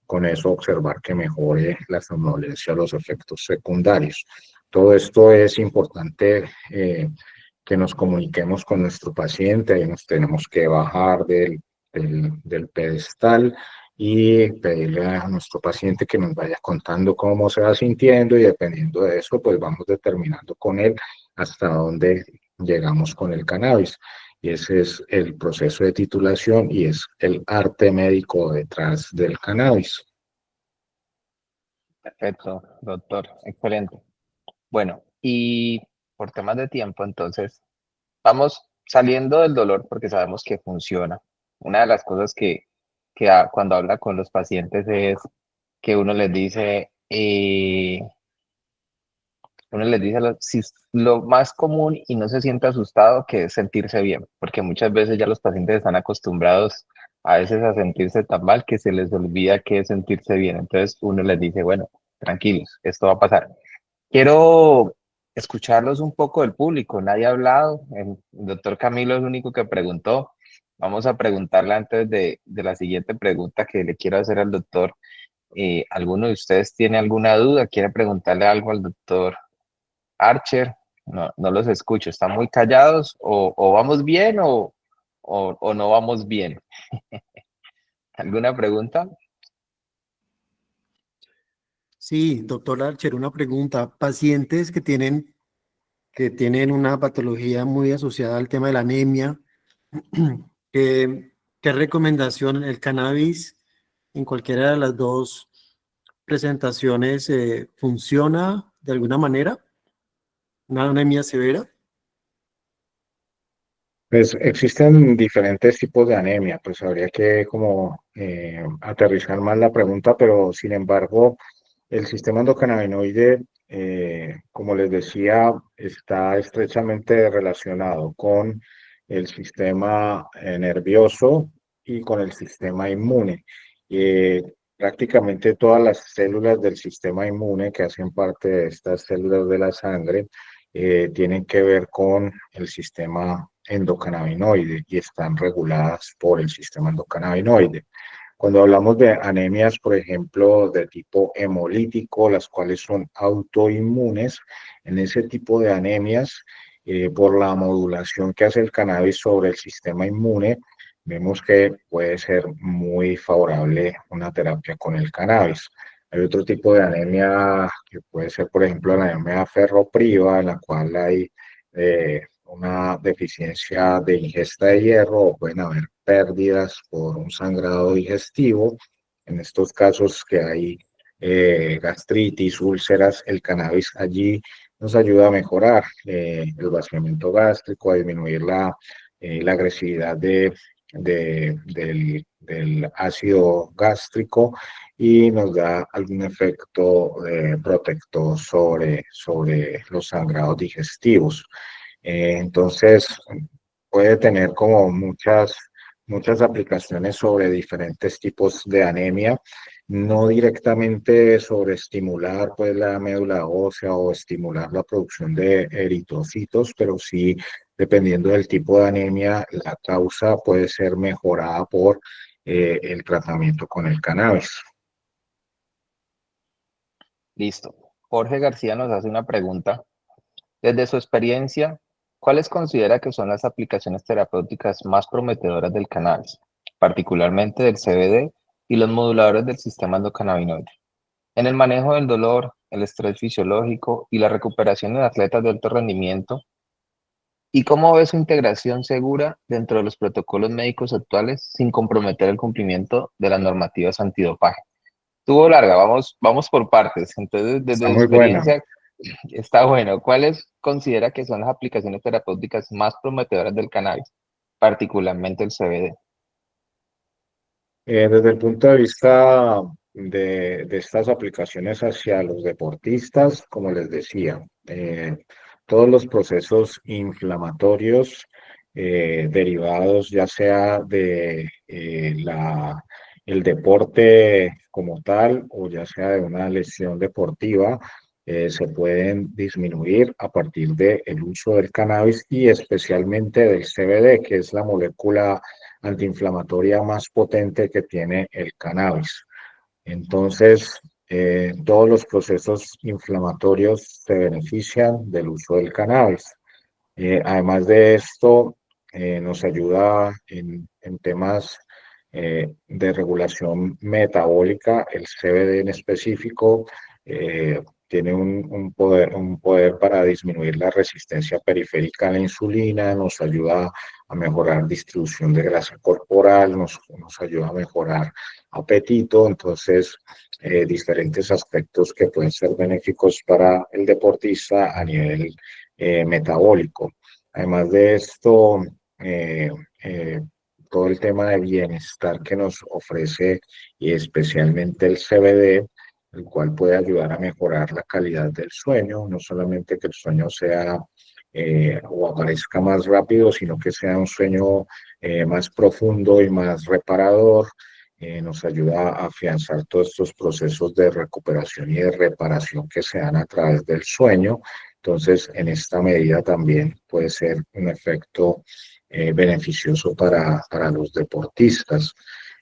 Speaker 2: Con eso observar que mejore la somnolencia, los efectos secundarios. Todo esto es importante que nos comuniquemos con nuestro paciente, ahí nos tenemos que bajar del pedestal y pedirle a nuestro paciente que nos vaya contando cómo se va sintiendo y dependiendo de eso, pues vamos determinando con él hasta dónde llegamos con el cannabis. Y ese es el proceso de titulación y es el arte médico detrás del cannabis.
Speaker 3: Perfecto, doctor, excelente. Bueno, y por temas de tiempo, entonces, vamos saliendo del dolor porque sabemos que funciona. Una de las cosas que cuando habla con los pacientes es que uno les dice lo más común y no se siente asustado que es sentirse bien, porque muchas veces ya los pacientes están acostumbrados a veces a sentirse tan mal que se les olvida qué es sentirse bien. Entonces uno les dice, bueno, tranquilos, esto va a pasar. Quiero escucharlos un poco del público. Nadie ha hablado. El doctor Camilo es el único que preguntó. Vamos a preguntarle antes de la siguiente pregunta que le quiero hacer al doctor. ¿Alguno de ustedes tiene alguna duda? ¿Quiere preguntarle algo al doctor Archer? No, no los escucho. ¿Están muy callados? ¿O vamos bien o no vamos bien? ¿Alguna pregunta?
Speaker 1: Sí, doctor Archer, una pregunta. Pacientes que tienen una patología muy asociada al tema de la anemia, ¿qué, qué recomendación? ¿El cannabis en cualquiera de las dos presentaciones funciona de alguna manera? ¿Una anemia severa?
Speaker 2: Pues existen diferentes tipos de anemia, pues habría que como aterrizar más la pregunta, pero sin embargo, el sistema endocannabinoide, como les decía, está estrechamente relacionado con el sistema nervioso y con el sistema inmune. Eh, Prácticamente todas las células del sistema inmune que hacen parte de estas células de la sangre tienen que ver con el sistema endocannabinoide y están reguladas por el sistema endocannabinoide. Cuando hablamos de anemias, por ejemplo, de tipo hemolítico, las cuales son autoinmunes, en ese tipo de anemias, por la modulación que hace el cannabis sobre el sistema inmune, vemos que puede ser muy favorable una terapia con el cannabis. Hay otro tipo de anemia que puede ser, por ejemplo, la anemia ferropriva, en la cual hay una deficiencia de ingesta de hierro o pueden haber pérdidas por un sangrado digestivo. En estos casos que hay gastritis, úlceras, el cannabis allí nos ayuda a mejorar el vaciamiento gástrico, a disminuir la agresividad del ácido gástrico y nos da algún efecto protector sobre los sangrados digestivos. Entonces, puede tener como muchas aplicaciones sobre diferentes tipos de anemia, no directamente sobre estimular pues la médula ósea o estimular la producción de eritrocitos, pero sí, dependiendo del tipo de anemia, la causa puede ser mejorada por el tratamiento con el cannabis.
Speaker 3: Listo. Jorge García nos hace una pregunta. Desde su experiencia, ¿cuáles considera que son las aplicaciones terapéuticas más prometedoras del cannabis, particularmente del CBD y los moduladores del sistema endocannabinoide, en el manejo del dolor, el estrés fisiológico y la recuperación en atletas de alto rendimiento? ¿Y cómo ve su integración segura dentro de los protocolos médicos actuales sin comprometer el cumplimiento de las normativas antidopaje? Estuvo larga, vamos por partes. Entonces,
Speaker 2: Está
Speaker 3: desde su
Speaker 2: muy buena.
Speaker 3: experiencia, está bueno. ¿Cuáles considera que son las aplicaciones terapéuticas más prometedoras del cannabis, particularmente el CBD?
Speaker 2: Desde el punto de vista de estas aplicaciones hacia los deportistas, como les decía, todos los procesos inflamatorios derivados ya sea de el deporte como tal o ya sea de una lesión deportiva, se pueden disminuir a partir del uso del cannabis y especialmente del CBD, que es la molécula antiinflamatoria más potente que tiene el cannabis. Entonces, todos los procesos inflamatorios se benefician del uso del cannabis. Además de esto, nos ayuda en temas de regulación metabólica. El CBD en específico tiene un poder para disminuir la resistencia periférica a la insulina, nos ayuda a mejorar distribución de grasa corporal, nos ayuda a mejorar apetito. Entonces, diferentes aspectos que pueden ser benéficos para el deportista a nivel metabólico. Además de esto, eh, eh, todo el tema de bienestar que nos ofrece y especialmente el CBD, el cual puede ayudar a mejorar la calidad del sueño, no solamente que el sueño sea o aparezca más rápido, sino que sea un sueño más profundo y más reparador. Nos ayuda a afianzar todos estos procesos de recuperación y de reparación que se dan a través del sueño. Entonces, en esta medida también puede ser un efecto beneficioso para los deportistas.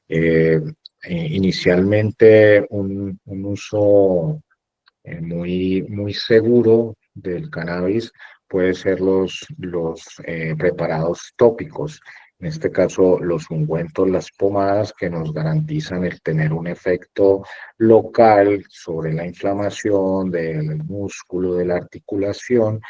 Speaker 2: Eh, Inicialmente, un uso muy seguro del cannabis puede ser los preparados tópicos. En este caso, los ungüentos, las pomadas que nos garantizan el tener un efecto local sobre la inflamación del músculo, de la articulación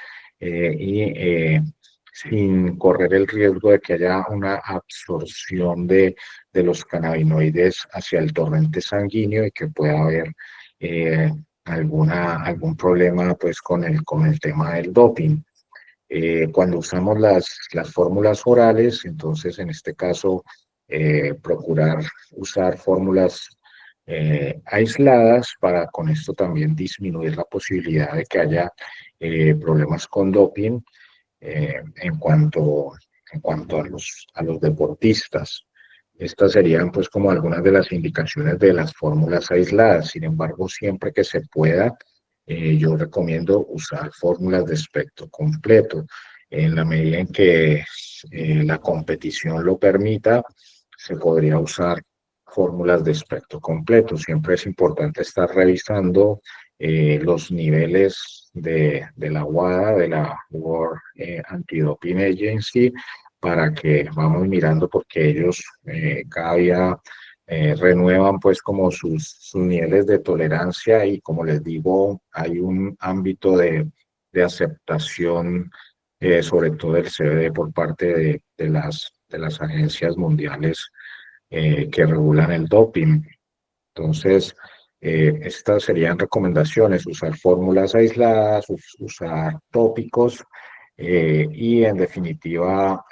Speaker 2: sin correr el riesgo de que haya una absorción de los cannabinoides hacia el torrente sanguíneo y que pueda haber eh, algún problema pues con el tema del doping. Cuando usamos las fórmulas orales, entonces en este caso procurar usar fórmulas aisladas para con esto también disminuir la posibilidad de que haya problemas con doping en cuanto a los deportistas. Estas serían pues como algunas de las indicaciones de las fórmulas aisladas. Sin embargo, siempre que se pueda, yo recomiendo usar fórmulas de espectro completo. En la medida en que la competición lo permita, se podría usar fórmulas de espectro completo. Siempre es importante estar revisando los niveles de la WADA, de la World Anti-Doping Agency, para que vamos mirando porque ellos cada día renuevan pues como sus niveles de tolerancia y como les digo, hay un ámbito de aceptación sobre todo del CBD por parte de las agencias mundiales que regulan el doping. Entonces, estas serían recomendaciones, usar fórmulas aisladas, usar tópicos y en definitiva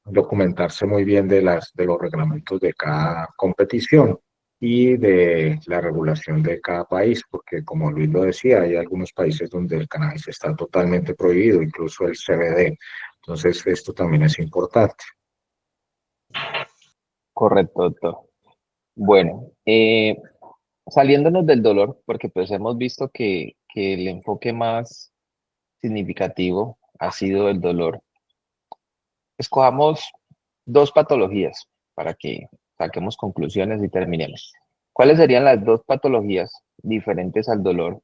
Speaker 2: documentarse muy bien de los reglamentos de cada competición y de la regulación de cada país, porque como Luis lo decía, hay algunos países donde el cannabis está totalmente prohibido, incluso el CBD. Entonces, esto también es importante.
Speaker 3: Correcto, doctor. Bueno, saliéndonos del dolor, porque pues hemos visto que el enfoque más significativo ha sido el dolor. Escojamos dos patologías para que saquemos conclusiones y terminemos. ¿Cuáles serían las dos patologías diferentes al dolor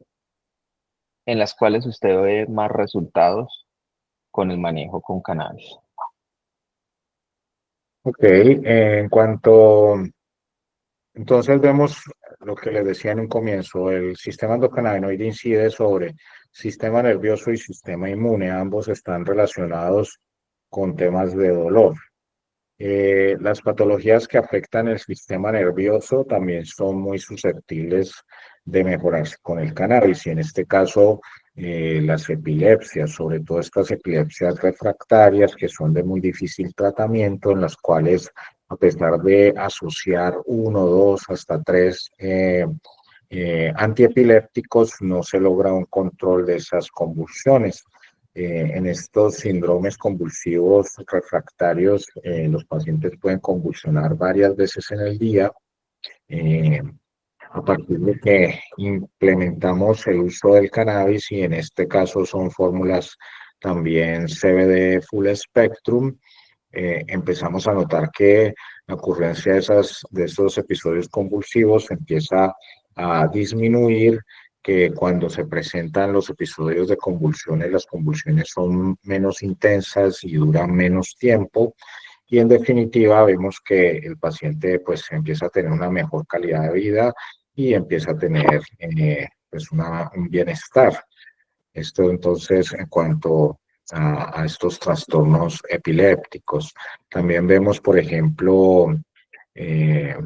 Speaker 3: en las cuales usted ve más resultados con el manejo con cannabis?
Speaker 2: Ok, en cuanto, entonces vemos lo que les decía en un comienzo, el sistema endocannabinoide incide sobre sistema nervioso y sistema inmune, ambos están relacionados con temas de dolor. Las patologías que afectan el sistema nervioso también son muy susceptibles de mejorarse con el cannabis y en este caso las epilepsias, sobre todo estas epilepsias refractarias que son de muy difícil tratamiento, en las cuales a pesar de asociar uno, dos, hasta tres antiepilépticos, no se logra un control de esas convulsiones. En estos síndromes convulsivos refractarios, los pacientes pueden convulsionar varias veces en el día. eh, a partir de que implementamos el uso del cannabis, y en este caso son fórmulas también CBD Full Spectrum, empezamos a notar que la ocurrencia de esos episodios convulsivos empieza a disminuir, que cuando se presentan los episodios de convulsiones, las convulsiones son menos intensas y duran menos tiempo. Y en definitiva vemos que el paciente pues empieza a tener una mejor calidad de vida y empieza a tener pues un bienestar. Esto entonces en cuanto a estos trastornos epilépticos. También vemos, por ejemplo,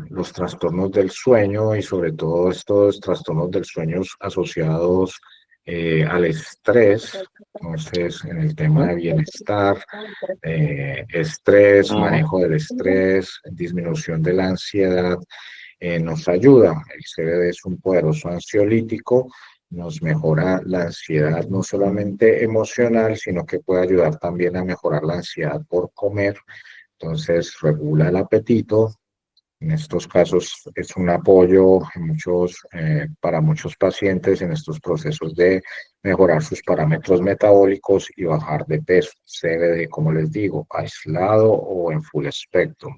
Speaker 2: los trastornos del sueño y sobre todo estos trastornos del sueño asociados al estrés. Entonces, en el tema de bienestar, estrés, manejo del estrés, disminución de la ansiedad, nos ayuda. El CBD es un poderoso ansiolítico, nos mejora la ansiedad no solamente emocional, sino que puede ayudar también a mejorar la ansiedad por comer. Entonces, regula el apetito. En estos casos es un apoyo para muchos pacientes en estos procesos de mejorar sus parámetros metabólicos y bajar de peso. CBD, como les digo, aislado o en full espectro.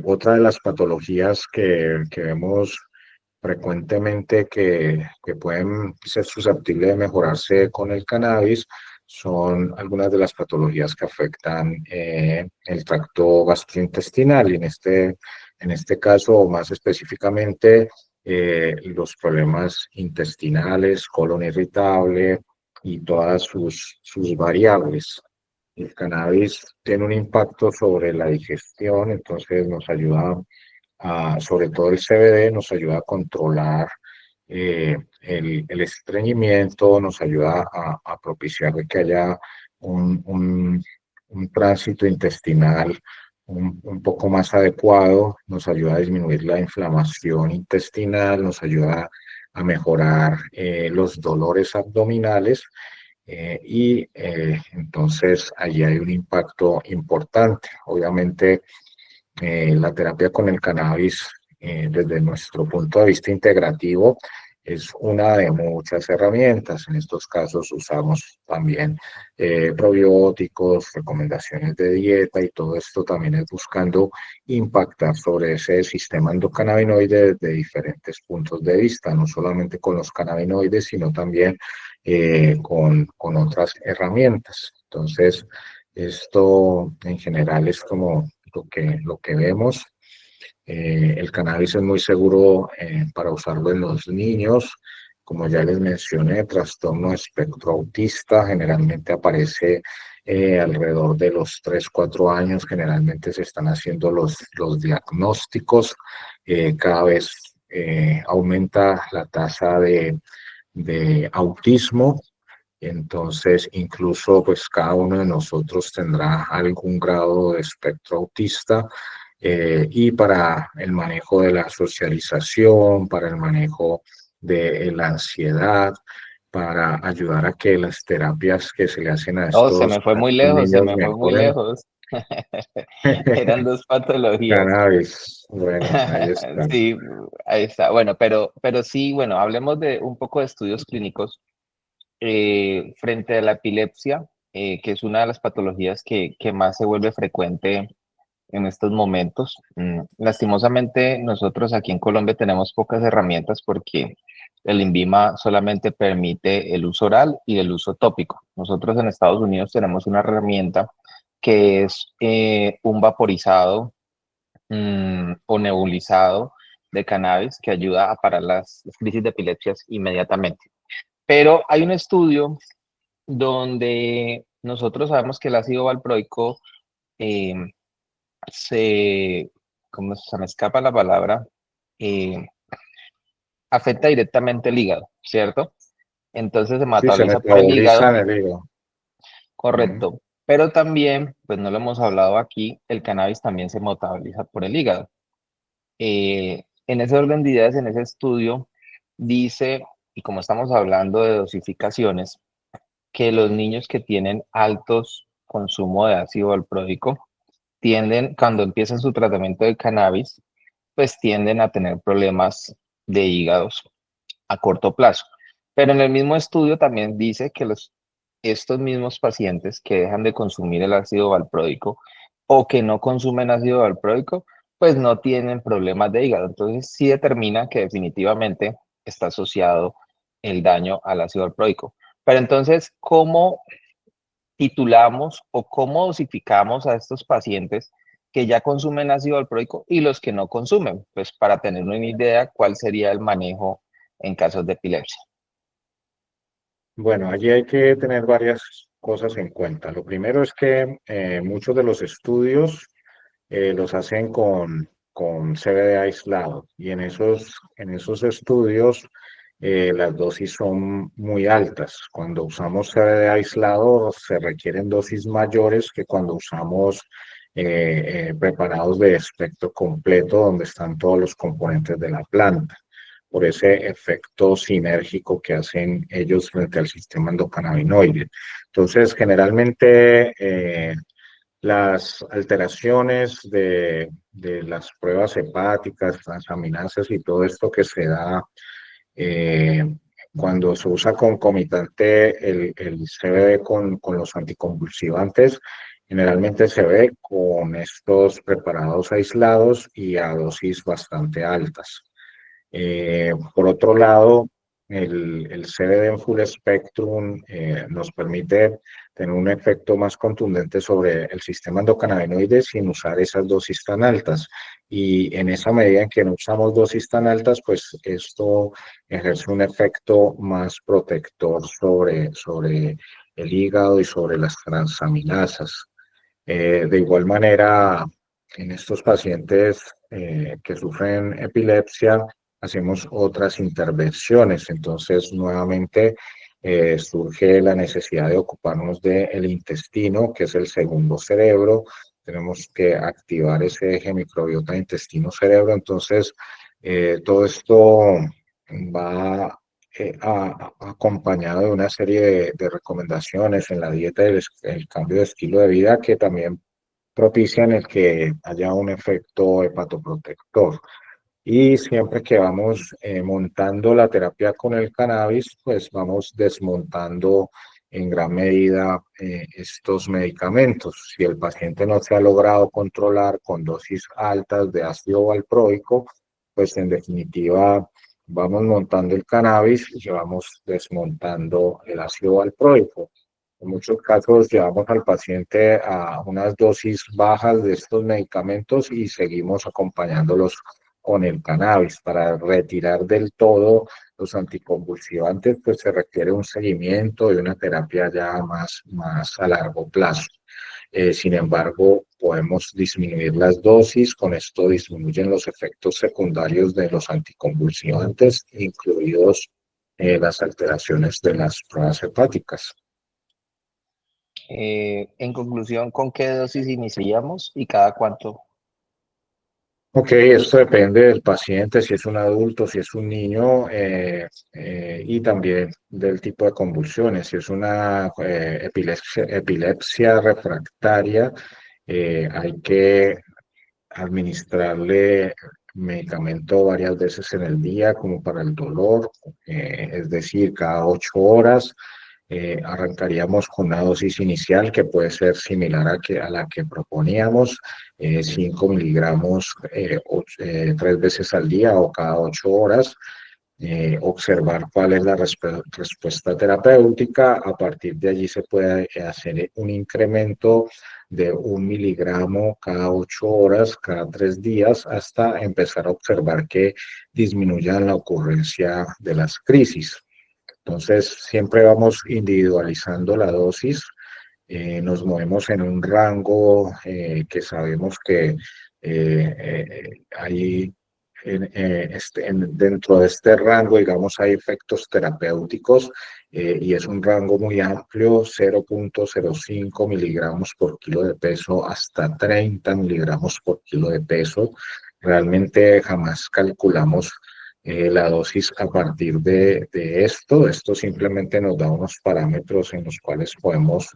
Speaker 2: Otra de las patologías que vemos frecuentemente que pueden ser susceptibles de mejorarse con el cannabis son algunas de las patologías que afectan el tracto gastrointestinal y en este caso, o más específicamente, los problemas intestinales, colon irritable y todas sus variables. El cannabis tiene un impacto sobre la digestión, entonces nos ayuda sobre todo el CBD, nos ayuda a controlar el estreñimiento, nos ayuda a propiciar que haya un tránsito intestinal un poco más adecuado, nos ayuda a disminuir la inflamación intestinal, nos ayuda a mejorar los dolores abdominales. Entonces allí hay un impacto importante. Obviamente, la terapia con el cannabis, desde nuestro punto de vista integrativo, es una de muchas herramientas. En estos casos usamos también probióticos, recomendaciones de dieta, y todo esto también es buscando impactar sobre ese sistema endocannabinoide desde diferentes puntos de vista, no solamente con los cannabinoides, sino también con otras herramientas. Entonces, esto en general es como lo que vemos. El cannabis es muy seguro para usarlo en los niños. Como ya les mencioné, trastorno espectro autista generalmente aparece alrededor de los 3, 4 años. Generalmente se están haciendo los diagnósticos. Cada vez aumenta la tasa de autismo. Entonces, incluso pues cada uno de nosotros tendrá algún grado de espectro autista, y para el manejo de la socialización, para el manejo de la ansiedad, para ayudar a que las terapias que se le hacen a
Speaker 3: Oh, se
Speaker 2: estos,
Speaker 3: me fue
Speaker 2: a
Speaker 3: muy
Speaker 2: estos
Speaker 3: lejos, se
Speaker 2: niños
Speaker 3: me fue muy
Speaker 2: mejoren.
Speaker 3: lejos. Eran dos patologías.
Speaker 2: Cannabis, bueno, ahí está.
Speaker 3: Sí, ahí está. Bueno, pero sí, bueno, hablemos de un poco de estudios clínicos frente a la epilepsia, que es una de las patologías que más se vuelve frecuente en estos momentos. Lastimosamente, nosotros aquí en Colombia tenemos pocas herramientas porque el INVIMA solamente permite el uso oral y el uso tópico. Nosotros en Estados Unidos tenemos una herramienta que es un vaporizado o nebulizado de cannabis que ayuda a parar las crisis de epilepsias inmediatamente. Pero hay un estudio donde nosotros sabemos que el ácido valproico eh, se, ¿cómo se me escapa la palabra? Eh, Afecta directamente el hígado, ¿cierto? Entonces se
Speaker 2: Sí, se
Speaker 3: metaboliza por el
Speaker 2: metaboliza
Speaker 3: hígado,
Speaker 2: en el hígado. Ujú.
Speaker 3: correcto. Pero también, pues no lo hemos hablado aquí, el cannabis también se metaboliza por el hígado. En ese orden de ideas, en ese estudio, dice, y como estamos hablando de dosificaciones, que los niños que tienen altos consumo de ácido valproico tienden, cuando empiezan su tratamiento de cannabis, pues tienden a tener problemas de hígados a corto plazo. Pero en el mismo estudio también dice que estos mismos pacientes que dejan de consumir el ácido valproico o que no consumen ácido valproico, pues no tienen problemas de hígado. Entonces sí determina que definitivamente está asociado el daño al ácido valproico. Pero entonces, ¿cómo titulamos o cómo dosificamos a estos pacientes que ya consumen ácido valproico y los que no consumen? Pues para tener una idea cuál sería el manejo en casos de epilepsia.
Speaker 2: Bueno, allí hay que tener varias cosas en cuenta. Lo primero es que muchos de los estudios los hacen con CBD aislado y en esos estudios las dosis son muy altas. Cuando usamos CBD aislado se requieren dosis mayores que cuando usamos preparados de espectro completo donde están todos los componentes de la planta por ese efecto sinérgico que hacen ellos frente al sistema endocannabinoide. Entonces, generalmente las alteraciones de las pruebas hepáticas, transaminasas y todo esto que se da eh, cuando se usa concomitante el CBD con los anticonvulsivantes, generalmente se ve con estos preparados aislados y a dosis bastante altas. Por otro lado, el CBD en full spectrum nos permite tener un efecto más contundente sobre el sistema endocannabinoide sin usar esas dosis tan altas. Y en esa medida en que no usamos dosis tan altas, pues esto ejerce un efecto más protector sobre el hígado y sobre las transaminasas. De igual manera, en estos pacientes que sufren epilepsia, hacemos otras intervenciones. Entonces, nuevamente surge la necesidad de ocuparnos del intestino, que es el segundo cerebro. Tenemos que activar ese eje microbiota intestino-cerebro. Entonces, todo esto va acompañado de una serie de recomendaciones en la dieta y el cambio de estilo de vida que también propician el que haya un efecto hepatoprotector. Y siempre que vamos montando la terapia con el cannabis, pues vamos desmontando en gran medida estos medicamentos. Si el paciente no se ha logrado controlar con dosis altas de ácido valproico, pues en definitiva vamos montando el cannabis y vamos desmontando el ácido valproico. En muchos casos llevamos al paciente a unas dosis bajas de estos medicamentos y seguimos acompañándolos con el cannabis. Para retirar del todo los anticonvulsivantes, pues se requiere un seguimiento y una terapia ya más a largo plazo. Sin embargo, podemos disminuir las dosis, con esto disminuyen los efectos secundarios de los anticonvulsivantes, incluidos las alteraciones de las pruebas hepáticas.
Speaker 3: En conclusión, ¿con qué dosis iniciaríamos y cada cuánto?
Speaker 2: Ok, esto depende del paciente, si es un adulto, si es un niño, y también del tipo de convulsiones. Si es una epilepsia refractaria, hay que administrarle medicamento varias veces en el día, como para el dolor, es decir, cada 8 horas. Arrancaríamos con una dosis inicial que puede ser similar a la que proponíamos, 5 miligramos 3 veces al día o cada 8 horas. Observar cuál es la respuesta terapéutica. A partir de allí se puede hacer un incremento de 1 miligramo cada 8 horas, cada 3 días, hasta empezar a observar que disminuya la ocurrencia de las crisis. Entonces, siempre vamos individualizando la dosis. Nos movemos en un rango que sabemos que hay dentro de este rango, digamos, hay efectos terapéuticos, y es un rango muy amplio: 0,05 miligramos por kilo de peso hasta 30 miligramos por kilo de peso. Realmente jamás calculamos la dosis a partir de esto. Esto simplemente nos da unos parámetros en los cuales podemos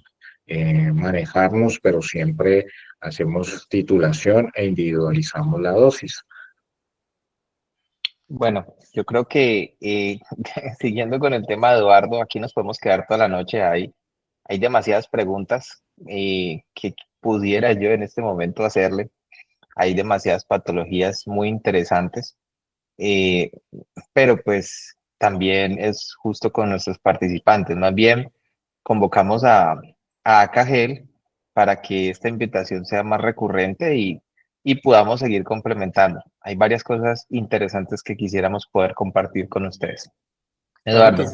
Speaker 2: manejarnos, pero siempre hacemos titulación e individualizamos la dosis.
Speaker 3: Bueno, yo creo que siguiendo con el tema de Eduardo, aquí nos podemos quedar toda la noche. Hay demasiadas preguntas que pudiera yo en este momento hacerle. Hay demasiadas patologías muy interesantes, eh, pero pues también es justo con nuestros participantes. Más bien, convocamos a ACAGEL para que esta invitación sea más recurrente y podamos seguir complementando. Hay varias cosas interesantes que quisiéramos poder compartir con ustedes. Eduardo.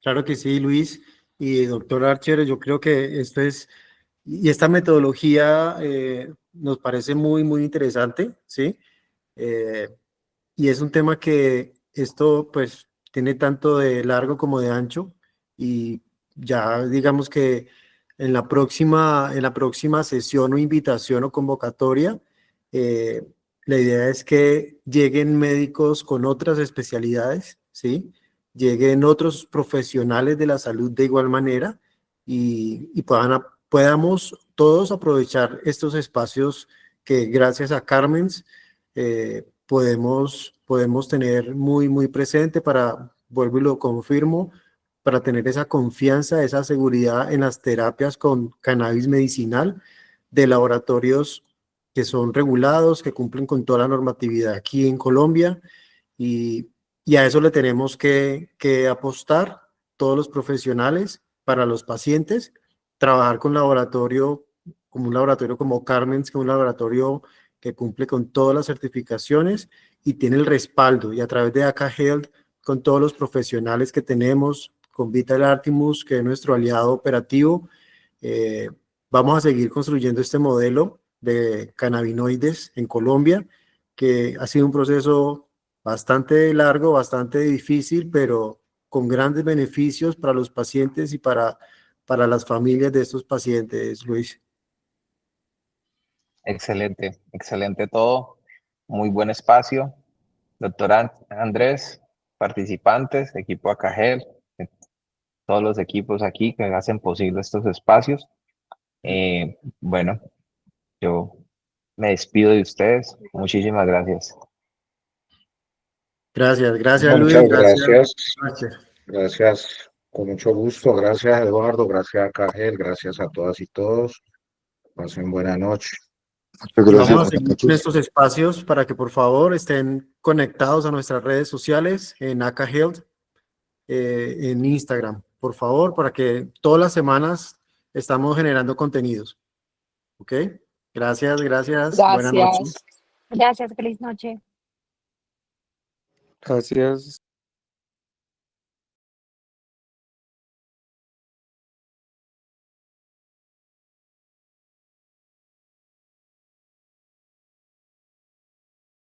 Speaker 1: Claro que sí, Luis y doctor Archer, yo creo que esta metodología nos parece muy, muy interesante, ¿sí? Eh, y es un tema que esto pues tiene tanto de largo como de ancho, y ya digamos que en la próxima sesión o invitación o convocatoria, eh, la idea es que lleguen médicos con otras especialidades, ¿sí? Lleguen otros profesionales de la salud de igual manera, y podamos todos aprovechar estos espacios que gracias a Carmen's podemos tener muy, muy presente para, vuelvo y lo confirmo, para tener esa confianza, esa seguridad en las terapias con cannabis medicinal de laboratorios que son regulados, que cumplen con toda la normatividad aquí en Colombia, y, y a eso le tenemos que apostar todos los profesionales para los pacientes, trabajar con laboratorio, como un laboratorio como Carmen's, que es un laboratorio que cumple con todas las certificaciones y tiene el respaldo, y a través de ACA Health, con todos los profesionales que tenemos, con Vital Artimus, que es nuestro aliado operativo, eh, vamos a seguir construyendo este modelo de cannabinoides en Colombia, que ha sido un proceso bastante largo, bastante difícil, pero con grandes beneficios para los pacientes y para las familias de estos pacientes, Luis.
Speaker 3: Excelente, excelente todo. Muy buen espacio. Doctor Andrés, participantes, equipo ACAGEL, todos los equipos aquí que hacen posible estos espacios. Bueno, yo me despido de ustedes. Muchísimas gracias.
Speaker 1: Gracias
Speaker 2: No,
Speaker 1: Luis,
Speaker 2: muchas
Speaker 1: gracias.
Speaker 2: gracias. Gracias, con mucho gusto. Gracias, Eduardo. Gracias a Cagel. Gracias a todas y todos. Pasen buena noche.
Speaker 1: Y
Speaker 2: Muchas
Speaker 1: vamos a
Speaker 2: gracias.
Speaker 1: seguir en estos espacios para que por favor estén conectados a nuestras redes sociales en ACA Health, en Instagram, por favor, para que todas las semanas estamos generando contenidos. ¿Ok? Gracias, gracias. Buenas noches.
Speaker 5: Gracias. Gracias, feliz noche.
Speaker 6: Gracias.